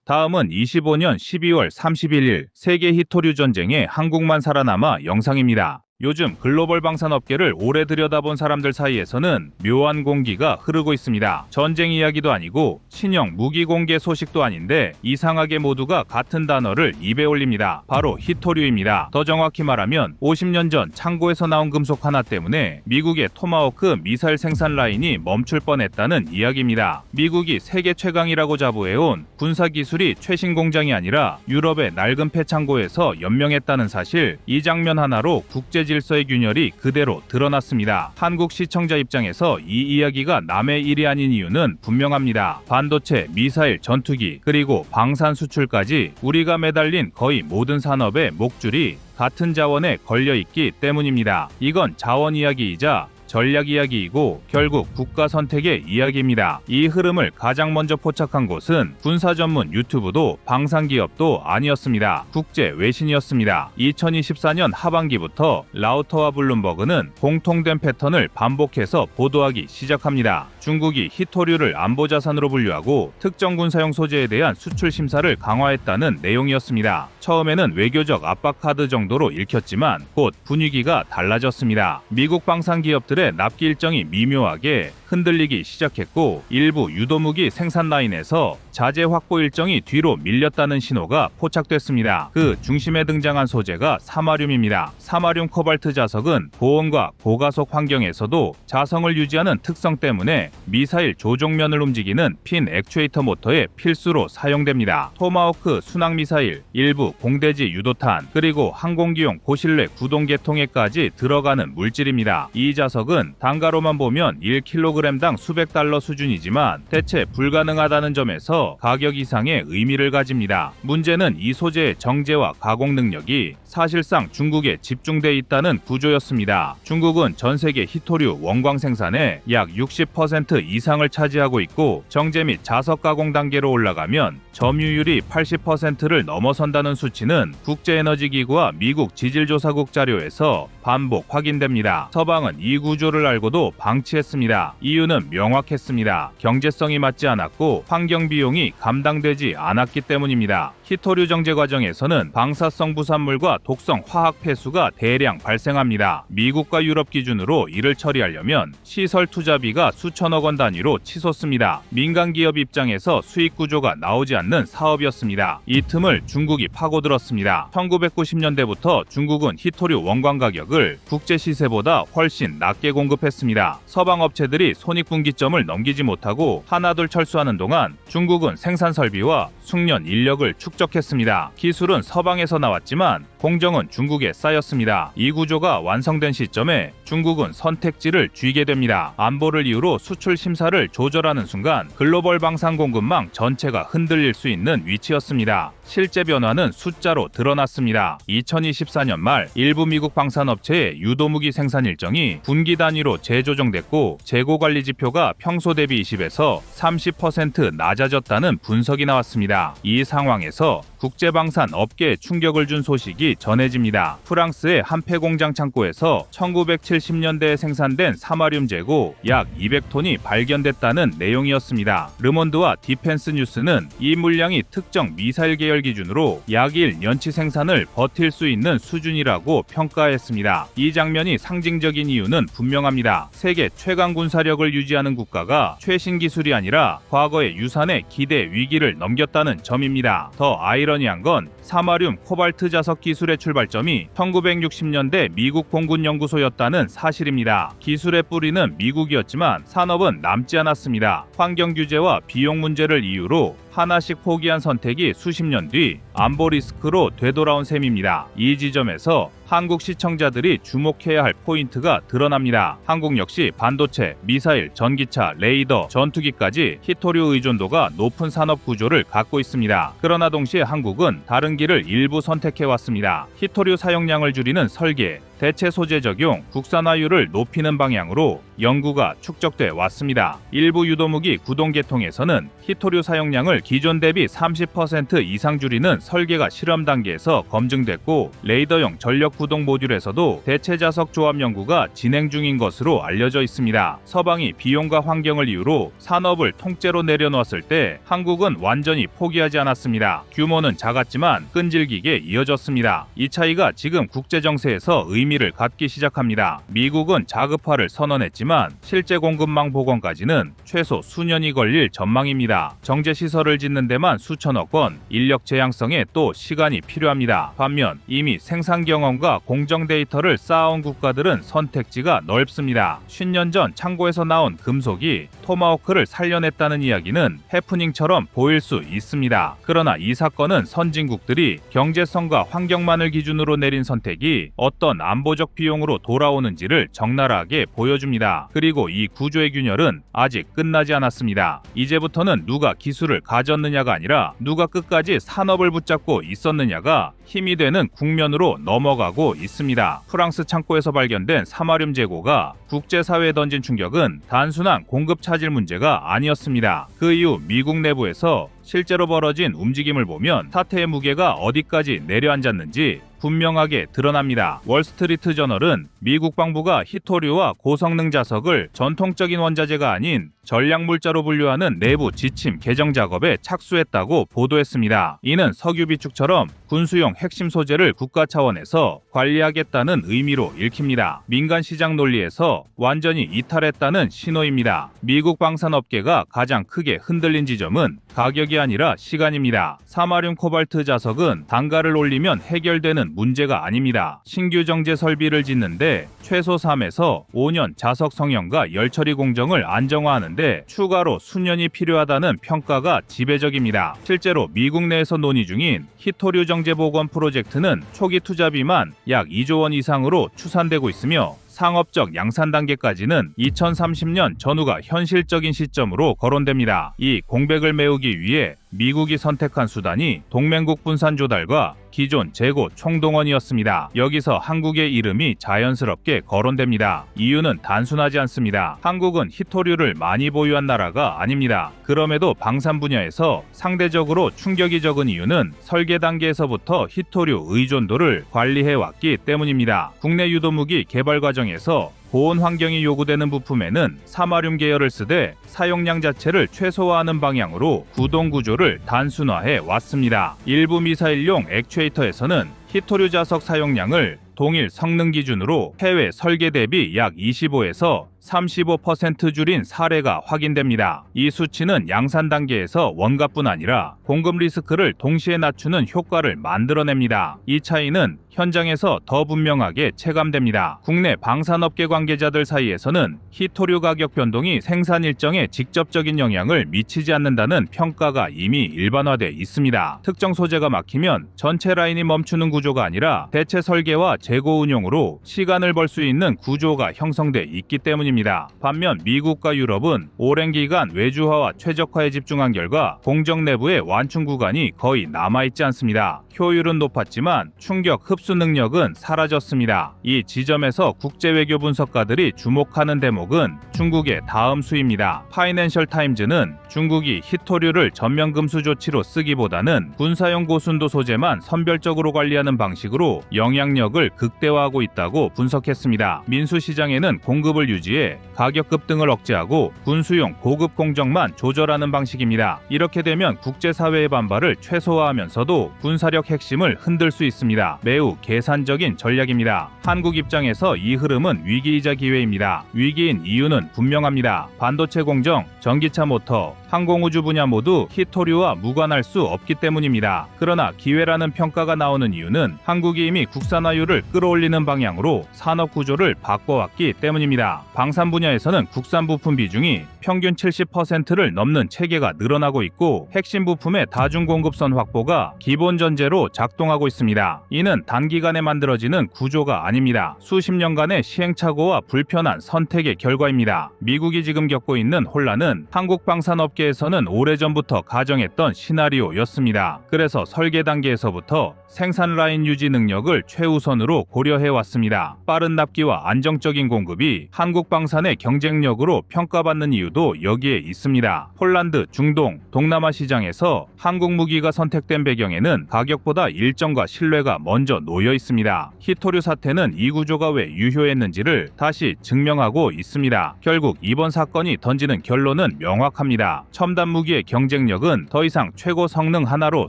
다음은 25년 12월 31일 세계 희토류 전쟁에 한국만 살아남아 영상입니다. 요즘 글로벌 방산업계를 오래 들여다본 사람들 사이에서는 묘한 공기가 흐르고 있습니다. 전쟁 이야기도 아니고 신형 무기 공개 소식도 아닌데 이상하게 모두가 같은 단어를 입에 올립니다. 바로 희토류입니다. 더 정확히 말하면 50년 전 창고에서 나온 금속 하나 때문에 미국의 토마호크 미사일 생산 라인이 멈출 뻔했다는 이야기입니다. 미국이 세계 최강이라고 자부해온 군사기술이 최신 공장이 아니라 유럽의 낡은 폐창고에서 연명했다는 사실, 이 장면 하나로 국제 질서의 균열이 그대로 드러났습니다. 한국 시청자 입장에서 이 이야기가 남의 일이 아닌 이유는 분명합니다. 반도체, 미사일, 전투기, 그리고 방산 수출까지 우리가 매달린 거의 모든 산업의 목줄이 같은 자원에 걸려있기 때문입니다. 이건 자원 이야기이자 전략 이야기이고 결국 국가 선택의 이야기입니다. 이 흐름을 가장 먼저 포착한 곳은 군사 전문 유튜브도 방산기업도 아니었습니다. 국제 외신이었습니다. 2024년 하반기부터 라우터와 블룸버그는 공통된 패턴을 반복해서 보도하기 시작합니다. 중국이 희토류를 안보자산으로 분류하고 특정 군사용 소재에 대한 수출 심사를 강화했다는 내용이었습니다. 처음에는 외교적 압박 카드 정도로 읽혔지만 곧 분위기가 달라졌습니다. 미국 방산기업들의 납기 일정이 미묘하게 흔들리기 시작했고 일부 유도무기 생산 라인에서 자재 확보 일정이 뒤로 밀렸다는 신호가 포착됐습니다. 그 중심에 등장한 소재가 사마륨입니다. 사마륨 코발트 자석은 고온과 고가속 환경에서도 자성을 유지하는 특성 때문에 미사일 조종면을 움직이는 핀 액추에이터 모터에 필수로 사용됩니다. 토마호크 순항 미사일, 일부 공대지 유도탄, 그리고 항공기용 고실내 구동 계통에까지 들어가는 물질입니다. 이 자석은 단가로만 보면 1kg당 수백 달러 수준이지만 대체 불가능하다는 점에서 가격 이상의 의미를 가집니다. 문제는 이 소재의 정제와 가공 능력이 사실상 중국에 집중돼 있다는 구조였습니다. 중국은 전 세계 희토류 원광 생산의 약 60% 이상을 차지하고 있고 정제 및 자석 가공 단계로 올라가면 점유율이 80%를 넘어선다는 수치는 국제에너지기구와 미국 지질조사국 자료에서 반복 확인됩니다. 서방은 이 구조를 알고도 방치했습니다. 이유는 명확했습니다. 경제성이 맞지 않았고 환경 비용이 감당되지 않았기 때문입니다. 희토류 정제 과정에서는 방사성 부산물과 독성 화학 폐수가 대량 발생합니다. 미국과 유럽 기준으로 이를 처리하려면 시설 투자비가 수천억 원 단위로 치솟습니다. 민간 기업 입장에서 수익 구조가 나오지 않는 사업이었습니다. 이 틈을 중국이 파고들었습니다. 1990년대부터 중국은 희토류 원광 가격을 국제 시세보다 훨씬 낮게 공급했습니다. 서방 업체들이 손익분기점을 넘기지 못하고 하나둘 철수하는 동안 중국은 생산 설비와 숙련 인력을 축적했습니다. 기술은 서방에서 나왔지만 공정은 중국에 쌓였습니다. 이 구조가 완성된 시점에 중국은 선택지를 쥐게 됩니다. 안보를 이유로 수출 심사를 조절하는 순간 글로벌 방산 공급망 전체가 흔들릴 수 있는 위치였습니다. 실제 변화는 숫자로 드러났습니다. 2024년 말 일부 미국 방산업체의 유도무기 생산 일정이 분기 단위로 재조정됐고 재고관리 지표가 평소 대비 20에서 30% 낮아졌다는 분석이 나왔습니다. 이 상황에서 국제방산 업계에 충격을 준 소식이 소식이 전해집니다. 프랑스의 한 폐공장 창고에서 1970년대에 생산된 사마륨 재고 약 200톤이 발견됐다는 내용이었습니다. 르몬드와 디펜스 뉴스는 이 물량이 특정 미사일 계열 기준으로 약 1 년치 생산을 버틸 수 있는 수준이라고 평가했습니다. 이 장면이 상징적인 이유는 분명합니다. 세계 최강 군사력을 유지하는 국가가 최신 기술이 아니라 과거의 유산의 기대 위기를 넘겼다는 점입니다. 더 아이러니한 건 사마륨 코발트 자석 기술의 출발점이 1960년대 미국 공군 연구소였다는 사실입니다. 기술의 뿌리는 미국이었지만 산업은 남지 않았습니다. 환경 규제와 비용 문제를 이유로 하나씩 포기한 선택이 수십 년 뒤 안보 리스크로 되돌아온 셈입니다. 이 지점에서 한국 시청자들이 주목해야 할 포인트가 드러납니다. 한국 역시 반도체, 미사일, 전기차, 레이더, 전투기까지 히토류 의존도가 높은 산업 구조를 갖고 있습니다. 그러나 동시에 한국은 다른 길을 일부 선택해왔습니다. 히토류 사용량을 줄이는 설계, 대체 소재 적용, 국산화율을 높이는 방향으로 연구가 축적돼 왔습니다. 일부 유도무기 구동 계통에서는 히토류 사용량을 기존 대비 30% 이상 줄이는 설계가 실험 단계에서 검증됐고, 레이더용 전력 구동 모듈에서도 대체 자석 조합 연구가 진행 중인 것으로 알려져 있습니다. 서방이 비용과 환경을 이유로 산업을 통째로 내려놓았을 때 한국은 완전히 포기하지 않았습니다. 규모는 작았지만 끈질기게 이어졌습니다. 이 차이가 지금 국제 정세에서 의미를 갖기 시작합니다. 미국은 자급화를 선언했지만 실제 공급망 복원까지는 최소 수년이 걸릴 전망입니다. 정제 시설을 짓는 데만 수천억 원, 인력 재량성에 또 시간이 필요합니다. 반면 이미 생산 경험과 공정 데이터를 쌓아온 국가들은 선택지가 넓습니다. 10년 전 창고에서 나온 금속이 토마호크를 살려냈다는 이야기는 해프닝처럼 보일 수 있습니다. 그러나 이 사건은 선진국들이 경제성과 환경만을 기준으로 내린 선택이 어떤 안보적 비용으로 돌아오는지를 적나라하게 보여줍니다. 그리고 이 구조의 균열은 아직 끝나지 않았습니다. 이제부터는 누가 기술을 가졌느냐가 아니라 누가 끝까지 산업을 붙잡고 있었느냐가 힘이 되는 국면으로 넘어가고 있습니다. 프랑스 창고에서 발견된 사마륨 재고가 국제사회에 던진 충격은 단순한 공급 차질 문제가 아니었습니다. 그 이후 미국 내부에서 실제로 벌어진 움직임을 보면 사태의 무게가 어디까지 내려앉았는지 분명하게 드러납니다. 월스트리트 저널은 미국 방부가 히토류와 고성능 자석을 전통적인 원자재가 아닌 전략물자로 분류하는 내부 지침 개정 작업에 착수했다고 보도했습니다. 이는 석유 비축처럼 군수용 핵심 소재를 국가 차원에서 관리하겠다는 의미로 읽힙니다. 민간 시장 논리에서 완전히 이탈했다는 신호입니다. 미국 방산업계가 가장 크게 흔들린 지점은 가격이 아니라 시간입니다. 사마륨 코발트 자석은 단가를 올리면 해결되는 문제가 아닙니다. 신규 정제 설비를 짓는데 최소 3에서 5년 자석 성형과 열처리 공정을 안정화하는데 추가로 수년이 필요하다는 평가가 지배적입니다. 실제로 미국 내에서 논의 중인 히토류 정제 복원 프로젝트는 초기 투자비만 약 2조 원 이상으로 추산되고 있으며 상업적 양산 단계까지는 2030년 전후가 현실적인 시점으로 거론됩니다. 이 공백을 메우기 위해 미국이 선택한 수단이 동맹국 분산 조달과 기존 재고 총동원이었습니다. 여기서 한국의 이름이 자연스럽게 거론됩니다. 이유는 단순하지 않습니다. 한국은 히토류를 많이 보유한 나라가 아닙니다. 그럼에도 방산 분야에서 상대적으로 충격이 적은 이유는 설계 단계에서부터 히토류 의존도를 관리해왔기 때문입니다. 국내 유도무기 개발 과정에서 보온 환경이 요구되는 부품에는 사마륨 계열을 쓰되 사용량 자체를 최소화하는 방향으로 구동 구조를 단순화해 왔습니다. 일부 미사일용 액추에이터에서는 히토류 자석 사용량을 동일 성능 기준으로 해외 설계 대비 약 25에서 35% 줄인 사례가 확인됩니다. 이 수치는 양산 단계에서 원가뿐 아니라 공급 리스크를 동시에 낮추는 효과를 만들어냅니다. 이 차이는 현장에서 더 분명하게 체감됩니다. 국내 방산업계 관계자들 사이에서는 히토류 가격 변동이 생산 일정에 직접적인 영향을 미치지 않는다는 평가가 이미 일반화돼 있습니다. 특정 소재가 막히면 전체 라인이 멈추는 구조가 아니라 대체 설계와 재고 운용으로 시간을 벌 수 있는 구조가 형성돼 있기 때문입니다. 때문입니다. 반면 미국과 유럽은 오랜 기간 외주화와 최적화에 집중한 결과 공정 내부의 완충 구간이 거의 남아있지 않습니다. 효율은 높았지만 충격 흡수 능력은 사라졌습니다. 이 지점에서 국제외교 분석가들이 주목하는 대목은 중국의 다음 수입니다. 파이낸셜 타임즈는 중국이 히토류를 전면 금수 조치로 쓰기보다는 군사용 고순도 소재만 선별적으로 관리하는 방식으로 영향력을 극대화하고 있다고 분석했습니다. 민수시장에는 공급을 유지해 가격 급등을 억제하고 군수용 고급 공정만 조절하는 방식입니다. 이렇게 되면 국제사회의 반발을 최소화하면서도 군사력 핵심을 흔들 수 있습니다. 매우 계산적인 전략입니다. 한국 입장에서 이 흐름은 위기이자 기회입니다. 위기인 이유는 분명합니다. 반도체 공정, 전기차 모터, 항공우주 분야 모두 히토류와 무관할 수 없기 때문입니다. 그러나 기회라는 평가가 나오는 이유는 한국이 이미 국산화율을 끌어올리는 방향으로 산업 구조를 바꿔왔기 때문입니다. 방산 분야에서는 국산 부품 비중이 평균 70%를 넘는 체계가 늘어나고 있고 핵심 부품의 다중 공급선 확보가 기본 전제로 작동하고 있습니다. 이는 단기간에 만들어지는 구조가 아닙니다. 수십 년간의 시행착오와 불편한 선택의 결과입니다. 미국이 지금 겪고 있는 혼란은 한국 방산업계에서는 오래전부터 가정했던 시나리오였습니다. 그래서 설계 단계에서부터 생산 라인 유지 능력을 최우선으로 고려해왔습니다. 빠른 납기와 안정적인 공급이 한국 방산의 경쟁력으로 평가받는 이유도 여기에 있습니다. 폴란드, 중동, 동남아 시장에서 한국 무기가 선택된 배경에는 가격보다 일정과 신뢰가 먼저 놓여 있습니다. 히토류 사태는 이 구조가 왜 유효했는지를 다시 증명하고 있습니다. 결국 이번 사건이 던지는 결론은 명확합니다. 첨단 무기의 경쟁력은 더 이상 최고 성능 하나로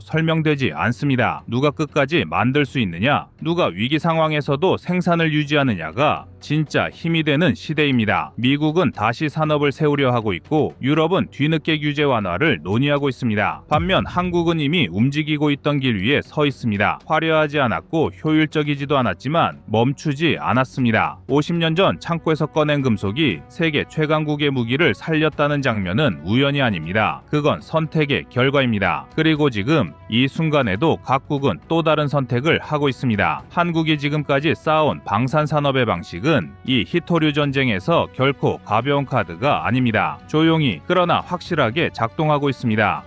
설명되지 않습니다. 누가 끝까지 만들 수 있느냐, 누가 위기 상황에서도 생산을 유지하느냐가 진짜 힘이 되는 시대입니다. 미국은 다시 산업을 세우려 하고 있고 유럽은 뒤늦게 규제 완화를 논의하고 있습니다. 반면 한국은 이미 움직이고 있던 길 위에 서 있습니다. 화려하지 않았고 효율적이지도 않았지만 멈추지 않았습니다. 50년 전 창고에서 꺼낸 금속이 세계 최강국의 무기를 살렸다는 장면은 우연이 아닙니다. 그건 선택의 결과입니다. 그리고 지금 이 순간에도 각국은 또 다른 선택을 하고 있습니다. 한국이 지금까지 쌓아온 방산산업의 방식은 이 히토류 전쟁에서 결코 가벼운 카드가 아닙니다. 조용히 그러나 확실하게 작동하고 있습니다.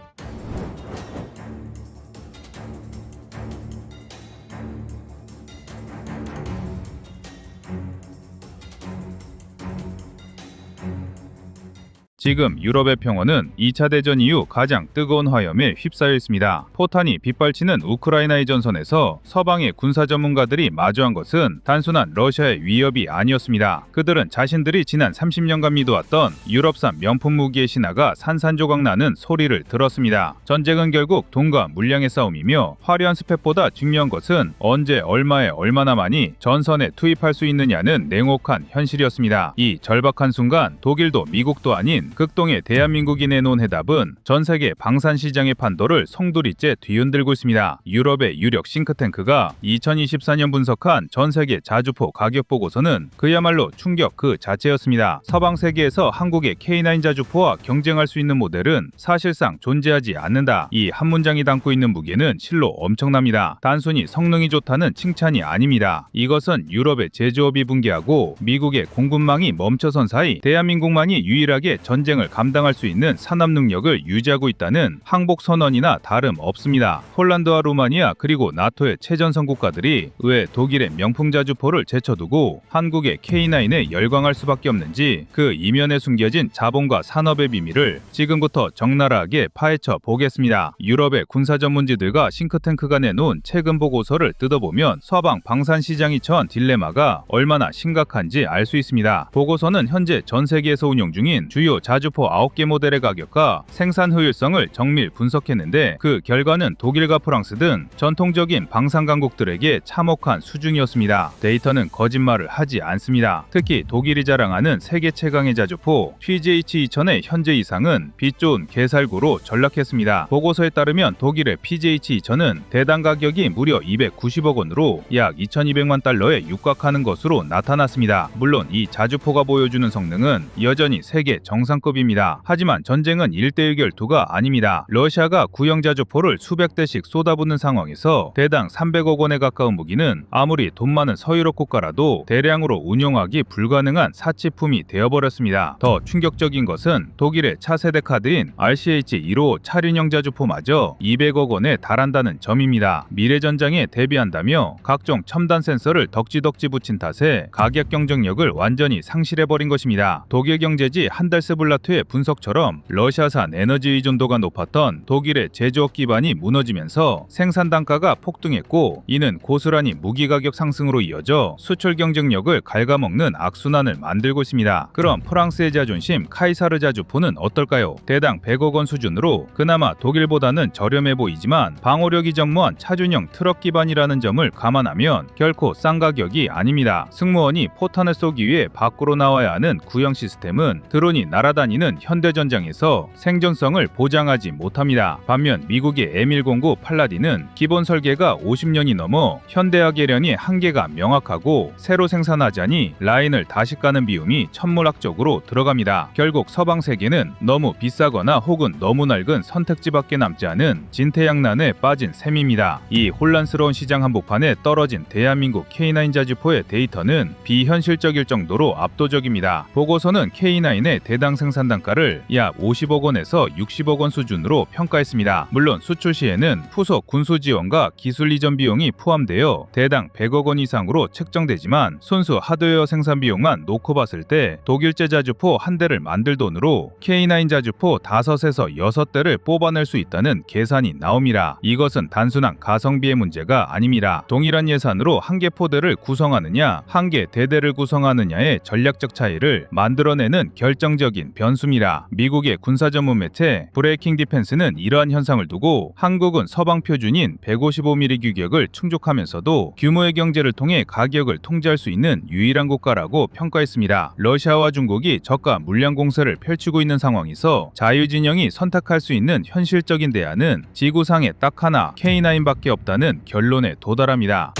지금 유럽의 평화는 2차 대전 이후 가장 뜨거운 화염에 휩싸여 있습니다. 포탄이 빗발치는 우크라이나의 전선에서 서방의 군사 전문가들이 마주한 것은 단순한 러시아의 위협이 아니었습니다. 그들은 자신들이 지난 30년간 믿어왔던 유럽산 명품 무기의 신화가 산산조각 나는 소리를 들었습니다. 전쟁은 결국 돈과 물량의 싸움이며 화려한 스펙보다 중요한 것은 언제 얼마에 얼마나 많이 전선에 투입할 수 있느냐는 냉혹한 현실이었습니다. 이 절박한 순간 독일도 미국도 아닌 극동의 대한민국이 내놓은 해답은 전 세계 방산 시장의 판도를 송두리째 뒤흔들고 있습니다. 유럽의 유력 싱크탱크가 2024년 분석한 전 세계 자주포 가격 보고서는 그야말로 충격 그 자체였습니다. 서방 세계에서 한국의 K9 자주포와 경쟁할 수 있는 모델은 사실상 존재하지 않는다. 이 한 문장이 담고 있는 무게는 실로 엄청납니다. 단순히 성능이 좋다는 칭찬이 아닙니다. 이것은 유럽의 제조업이 붕괴하고 미국의 공급망이 멈춰선 사이 대한민국만이 유일하게 전쟁을 감당할 수 있는 산업 능력을 유지하고 있다는 항복 선언이나 다름 없습니다. 폴란드와 루마니아 그리고 나토의 최전선 국가들이 왜 독일의 명품 자주포를 제쳐두고 한국의 K9에 열광할 수밖에 없는지 그 이면에 숨겨진 자본과 산업의 비밀을 지금부터 적나라하게 파헤쳐 보겠습니다. 유럽의 군사 전문지들과 싱크탱크가 내놓은 최근 보고서를 뜯어보면 서방 방산 시장이 처한 딜레마가 얼마나 심각한지 알 수 있습니다. 보고서는 현재 전 세계에서 운영 중인 주요 자주포 9개 모델의 가격과 생산 효율성을 정밀 분석했는데 그 결과는 독일과 프랑스 등 전통적인 방산 강국들에게 참혹한 수준이었습니다. 데이터는 거짓말을 하지 않습니다. 특히 독일이 자랑하는 세계 최강의 자주포 PGH-2000의 현재 이상은 빛 좋은 개살구로 전락했습니다. 보고서에 따르면 독일의 PGH-2000은 대당 가격이 무려 290억 원으로 약 2200만 달러에 육박하는 것으로 나타났습니다. 물론 이 자주포가 보여주는 성능은 여전히 세계 정상급 최상급입니다. 하지만 전쟁은 1대1 결투가 아닙니다. 러시아가 구형 자주포를 수백 대씩 쏟아붓는 상황에서 대당 300억 원에 가까운 무기는 아무리 돈 많은 서유럽 국가라도 대량으로 운용하기 불가능한 사치품이 되어버렸습니다. 더 충격적인 것은 독일의 차세대 카드인 RCH-155 차륜형 자주포마저 200억 원에 달한다는 점입니다. 미래전장에 대비한다며 각종 첨단 센서를 덕지덕지 붙인 탓에 가격 경쟁력을 완전히 상실해버린 것입니다. 독일 경제지 한달스블라트의 분석처럼 러시아산 에너지 의존도가 높았던 독일의 제조업 기반이 무너지면서 생산 단가가 폭등했고, 이는 고스란히 무기 가격 상승으로 이어져 수출 경쟁력을 갉아먹는 악순환을 만들고 있습니다. 그럼 프랑스의 자존심 카이사르 자주포는 어떨까요? 대당 100억 원 수준으로 그나마 독일보다는 저렴해 보이지만 방호력이 전무한 차준형 트럭 기반이라는 점을 감안하면 결코 싼 가격이 아닙니다. 승무원이 포탄을 쏘기 위해 밖으로 나와야 하는 구형 시스템은 드론이 날아다니는 현대전장에서 생존성을 보장하지 못합니다. 반면 미국의 M109 팔라딘은 기본 설계가 50년이 넘어 현대화 개량의 한계가 명확하고 새로 생산하자니 라인을 다시 까는 비용이 천문학적으로 들어갑니다. 결국 서방 세계는 너무 비싸거나 혹은 너무 낡은 선택지밖에 남지 않은 진퇴양난에 빠진 셈입니다. 이 혼란스러운 시장 한복판에 떨어진 대한민국 K9 자주포의 데이터는 비현실적일 정도로 압도적입니다. 보고서는 K9의 대당 생산 단가를 약 50억 원에서 60억 원 수준으로 평가했습니다. 물론 수출 시에는 후속 군수 지원과 기술 이전 비용이 포함되어 대당 100억 원 이상으로 책정되지만 순수 하드웨어 생산 비용만 놓고 봤을 때 독일제 자주포 한 대를 만들 돈으로 K9 자주포 5에서 6대를 뽑아낼 수 있다는 계산이 나옵니다. 이것은 단순한 가성비의 문제가 아닙니다. 동일한 예산으로 한 개 포대를 구성하느냐 한 개 대대를 구성하느냐의 전략적 차이를 만들어내는 결정적인 변수입니다. 미국의 군사 전문 매체 브레이킹 디펜스는 이러한 현상을 두고 한국은 서방 표준인 155mm 규격을 충족하면서도 규모의 경제를 통해 가격을 통제할 수 있는 유일한 국가라고 평가했습니다. 러시아와 중국이 저가 물량 공세를 펼치고 있는 상황에서 자유진영이 선택할 수 있는 현실적인 대안은 지구상에 딱 하나 K9밖에 없다는 결론에 도달합니다.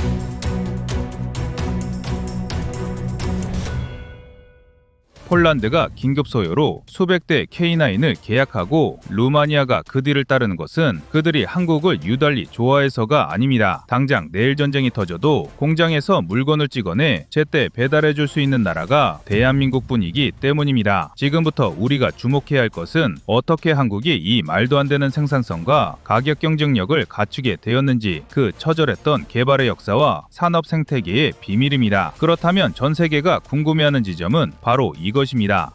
폴란드가 긴급 소요로 수백 대 K9을 계약하고 루마니아가 그 뒤를 따르는 것은 그들이 한국을 유달리 좋아해서가 아닙니다. 당장 내일 전쟁이 터져도 공장에서 물건을 찍어내 제때 배달해줄 수 있는 나라가 대한민국뿐이기 때문입니다. 지금부터 우리가 주목해야 할 것은 어떻게 한국이 이 말도 안 되는 생산성과 가격 경쟁력을 갖추게 되었는지, 그 처절했던 개발의 역사와 산업 생태계의 비밀입니다. 그렇다면 전 세계가 궁금해하는 지점은 바로 이것입니다.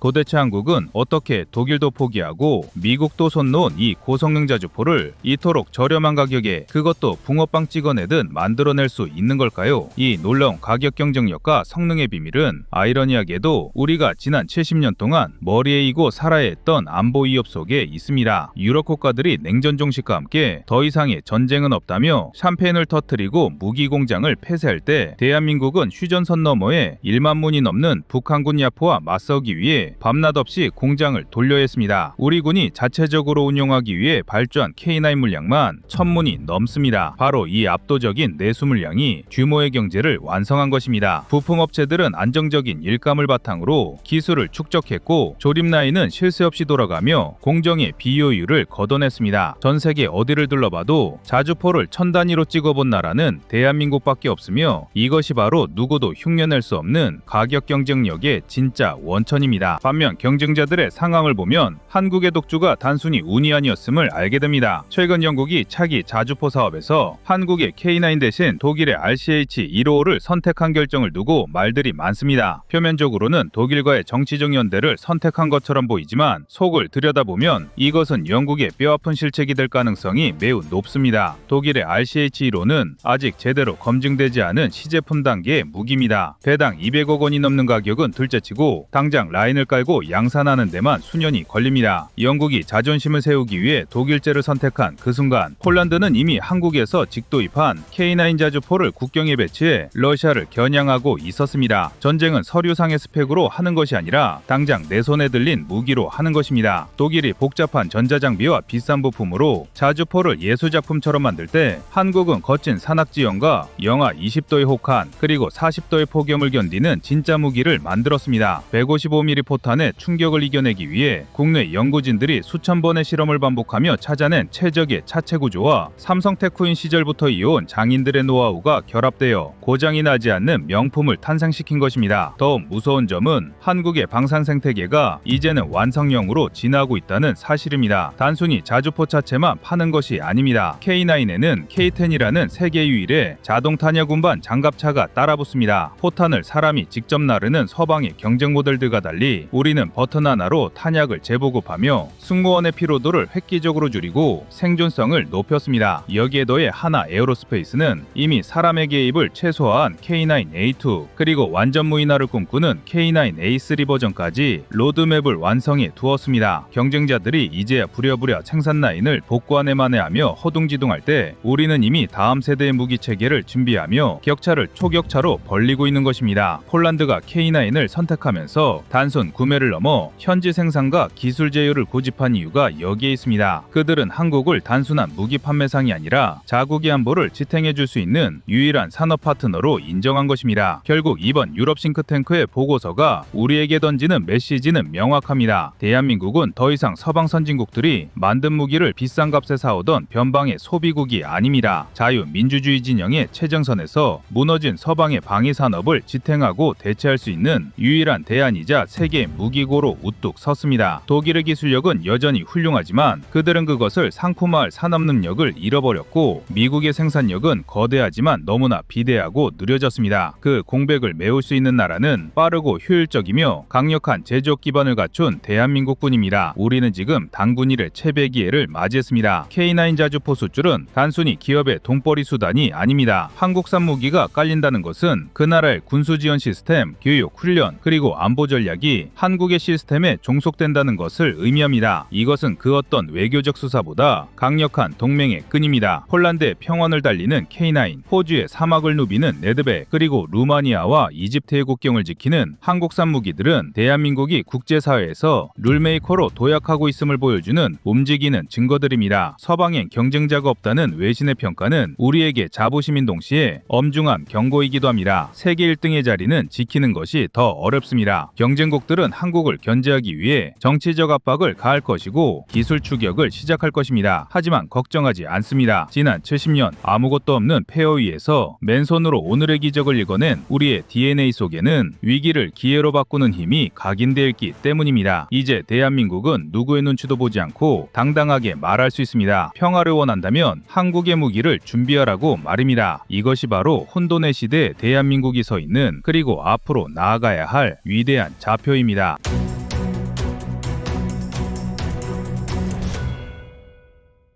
도대체 한국은 어떻게 독일도 포기하고 미국도 손 놓은 이 고성능 자주포를 이토록 저렴한 가격에, 그것도 붕어빵 찍어내듯 만들어낼 수 있는 걸까요? 이 놀라운 가격 경쟁력과 성능의 비밀은 아이러니하게도 우리가 지난 70년 동안 머리에 이고 살아야 했던 안보 위협 속에 있습니다. 유럽 국가들이 냉전 종식과 함께 더 이상의 전쟁은 없다며 샴페인을 터뜨리고 무기 공장을 폐쇄할 때 대한민국은 휴전선 너머에 1만 문이 넘는 북한군 야포와 맞서기 위해 밤낮 없이 공장을 돌려야 했습니다. 우리 군이 자체적으로 운용하기 위해 발주한 K9 물량만 1000문이 넘습니다. 바로 이 압도적인 내수 물량이 규모의 경제를 완성한 것입니다. 부품업체들은 안정적인 일감을 바탕으로 기술을 축적했고 조립 라인은 실세 없이 돌아가며 공정의 비효율을 걷어냈습니다. 전 세계 어디를 둘러봐도 자주포를 1000단위로 찍어본 나라는 대한민국밖에 없으며 이것이 바로 누구도 흉내낼 수 없는 가격 경쟁력의 진짜 원천입니다. 반면 경쟁자들의 상황을 보면 한국의 독주가 단순히 운이 아니었음을 알게 됩니다. 최근 영국이 차기 자주포 사업에서 한국의 K9 대신 독일의 RCH-155를 선택한 결정을 두고 말들이 많습니다. 표면적으로는 독일과의 정치적 연대를 선택한 것처럼 보이지만 속을 들여다보면 이것은 영국의 뼈아픈 실책이 될 가능성이 매우 높습니다. 독일의 RCH-155는 아직 제대로 검증되지 않은 시제품 단계의 무기입니다. 대당 200억 원이 넘는 가격은 둘째치고 당장 라인을 깔고 양산하는 데만 수년이 걸립니다. 영국이 자존심을 세우기 위해 독일제를 선택한 그 순간 폴란드는 이미 한국에서 직도입한 K9 자주포를 국경에 배치해 러시아를 겨냥하고 있었습니다. 전쟁은 서류상의 스펙으로 하는 것이 아니라 당장 내 손에 들린 무기로 하는 것입니다. 독일이 복잡한 전자장비와 비싼 부품으로 자주포를 예술작품처럼 만들 때 한국은 거친 산악지형과 영하 20도의 혹한 그리고 40도의 폭염을 견디는 진짜 무기를 만들었습니다. 155mm 포탄의 충격을 이겨내기 위해 국내 연구진들이 수천 번의 실험을 반복하며 찾아낸 최적의 차체 구조와 삼성 테크인 시절부터 이어온 장인들의 노하우가 결합되어 고장이 나지 않는 명품을 탄생시킨 것입니다. 더 무서운 점은 한국의 방산 생태계가 이제는 완성형으로 진화하고 있다는 사실입니다. 단순히 자주포 차체만 파는 것이 아닙니다. K9에는 K10이라는 세계 유일의 자동 탄약 운반 장갑차가 따라붙습니다. 포탄을 사람이 직접 나르는 서방의 경쟁 모델들과 달리 우리는 버튼 하나로 탄약을 재보급하며 승무원의 피로도를 획기적으로 줄이고 생존성을 높였습니다. 여기에 더해 하나 에어로스페이스는 이미 사람의 개입을 최소화한 K9A2 그리고 완전 무인화를 꿈꾸는 K9A3 버전까지 로드맵을 완성해 두었습니다. 경쟁자들이 이제야 부랴부랴 생산 라인을 복구하네 마네하며 허둥지둥할 때 우리는 이미 다음 세대의 무기 체계를 준비하며 격차를 초격차로 벌리고 있는 것입니다. 폴란드가 K9을 선택하면서 단순 구매를 넘어 현지 생산과 기술 제휴를 고집한 이유가 여기에 있습니다. 그들은 한국을 단순한 무기 판매상이 아니라 자국의 안보를 지탱해 줄 수 있는 유일한 산업 파트너로 인정한 것입니다. 결국 이번 유럽 싱크탱크의 보고서가 우리에게 던지는 메시지는 명확합니다. 대한민국은 더 이상 서방 선진국들이 만든 무기를 비싼 값에 사오던 변방의 소비국이 아닙니다. 자유민주주의 진영의 최정선에서 무너진 서방의 방위 산업을 지탱하고 대체할 수 있는 유일한 대안이자 세계 무기고로 우뚝 섰습니다. 독일의 기술력은 여전히 훌륭하지만 그들은 그것을 상품화할 산업 능력을 잃어버렸고 미국의 생산력은 거대하지만 너무나 비대하고 느려졌습니다. 그 공백을 메울 수 있는 나라는 빠르고 효율적이며 강력한 제조업 기반을 갖춘 대한민국뿐입니다. 우리는 지금 단군 일의 채배 기회를 맞이했습니다. K9 자주포 수출은 단순히 기업의 돈벌이 수단이 아닙니다. 한국산 무기가 깔린다는 것은 그 나라의 군수 지원 시스템, 교육, 훈련, 그리고 안보 전략이 한국의 시스템에 종속된다는 것을 의미합니다. 이것은 그 어떤 외교적 수사보다 강력한 동맹의 끈입니다. 폴란드의 평원을 달리는 K9, 호주의 사막을 누비는 레드백, 그리고 루마니아와 이집트의 국경을 지키는 한국산 무기들은 대한민국이 국제사회에서 룰메이커로 도약하고 있음을 보여주는 움직이는 증거들입니다. 서방엔 경쟁자가 없다는 외신의 평가는 우리에게 자부심인 동시에 엄중한 경고이기도 합니다. 세계 1등의 자리는 지키는 것이 더 어렵습니다. 경쟁국들은 한국을 견제하기 위해 정치적 압박을 가할 것이고 기술 추격을 시작할 것입니다. 하지만 걱정하지 않습니다. 지난 70년 아무것도 없는 폐허 위에서 맨손으로 오늘의 기적을 읽어낸 우리의 DNA 속에는 위기를 기회로 바꾸는 힘이 각인되어 있기 때문입니다. 이제 대한민국은 누구의 눈치도 보지 않고 당당하게 말할 수 있습니다. 평화를 원한다면 한국의 무기를 준비하라고 말입니다. 이것이 바로 혼돈의 시대에 대한민국이 서 있는 그리고 앞으로 나아가야 할 위대한 좌표입니다.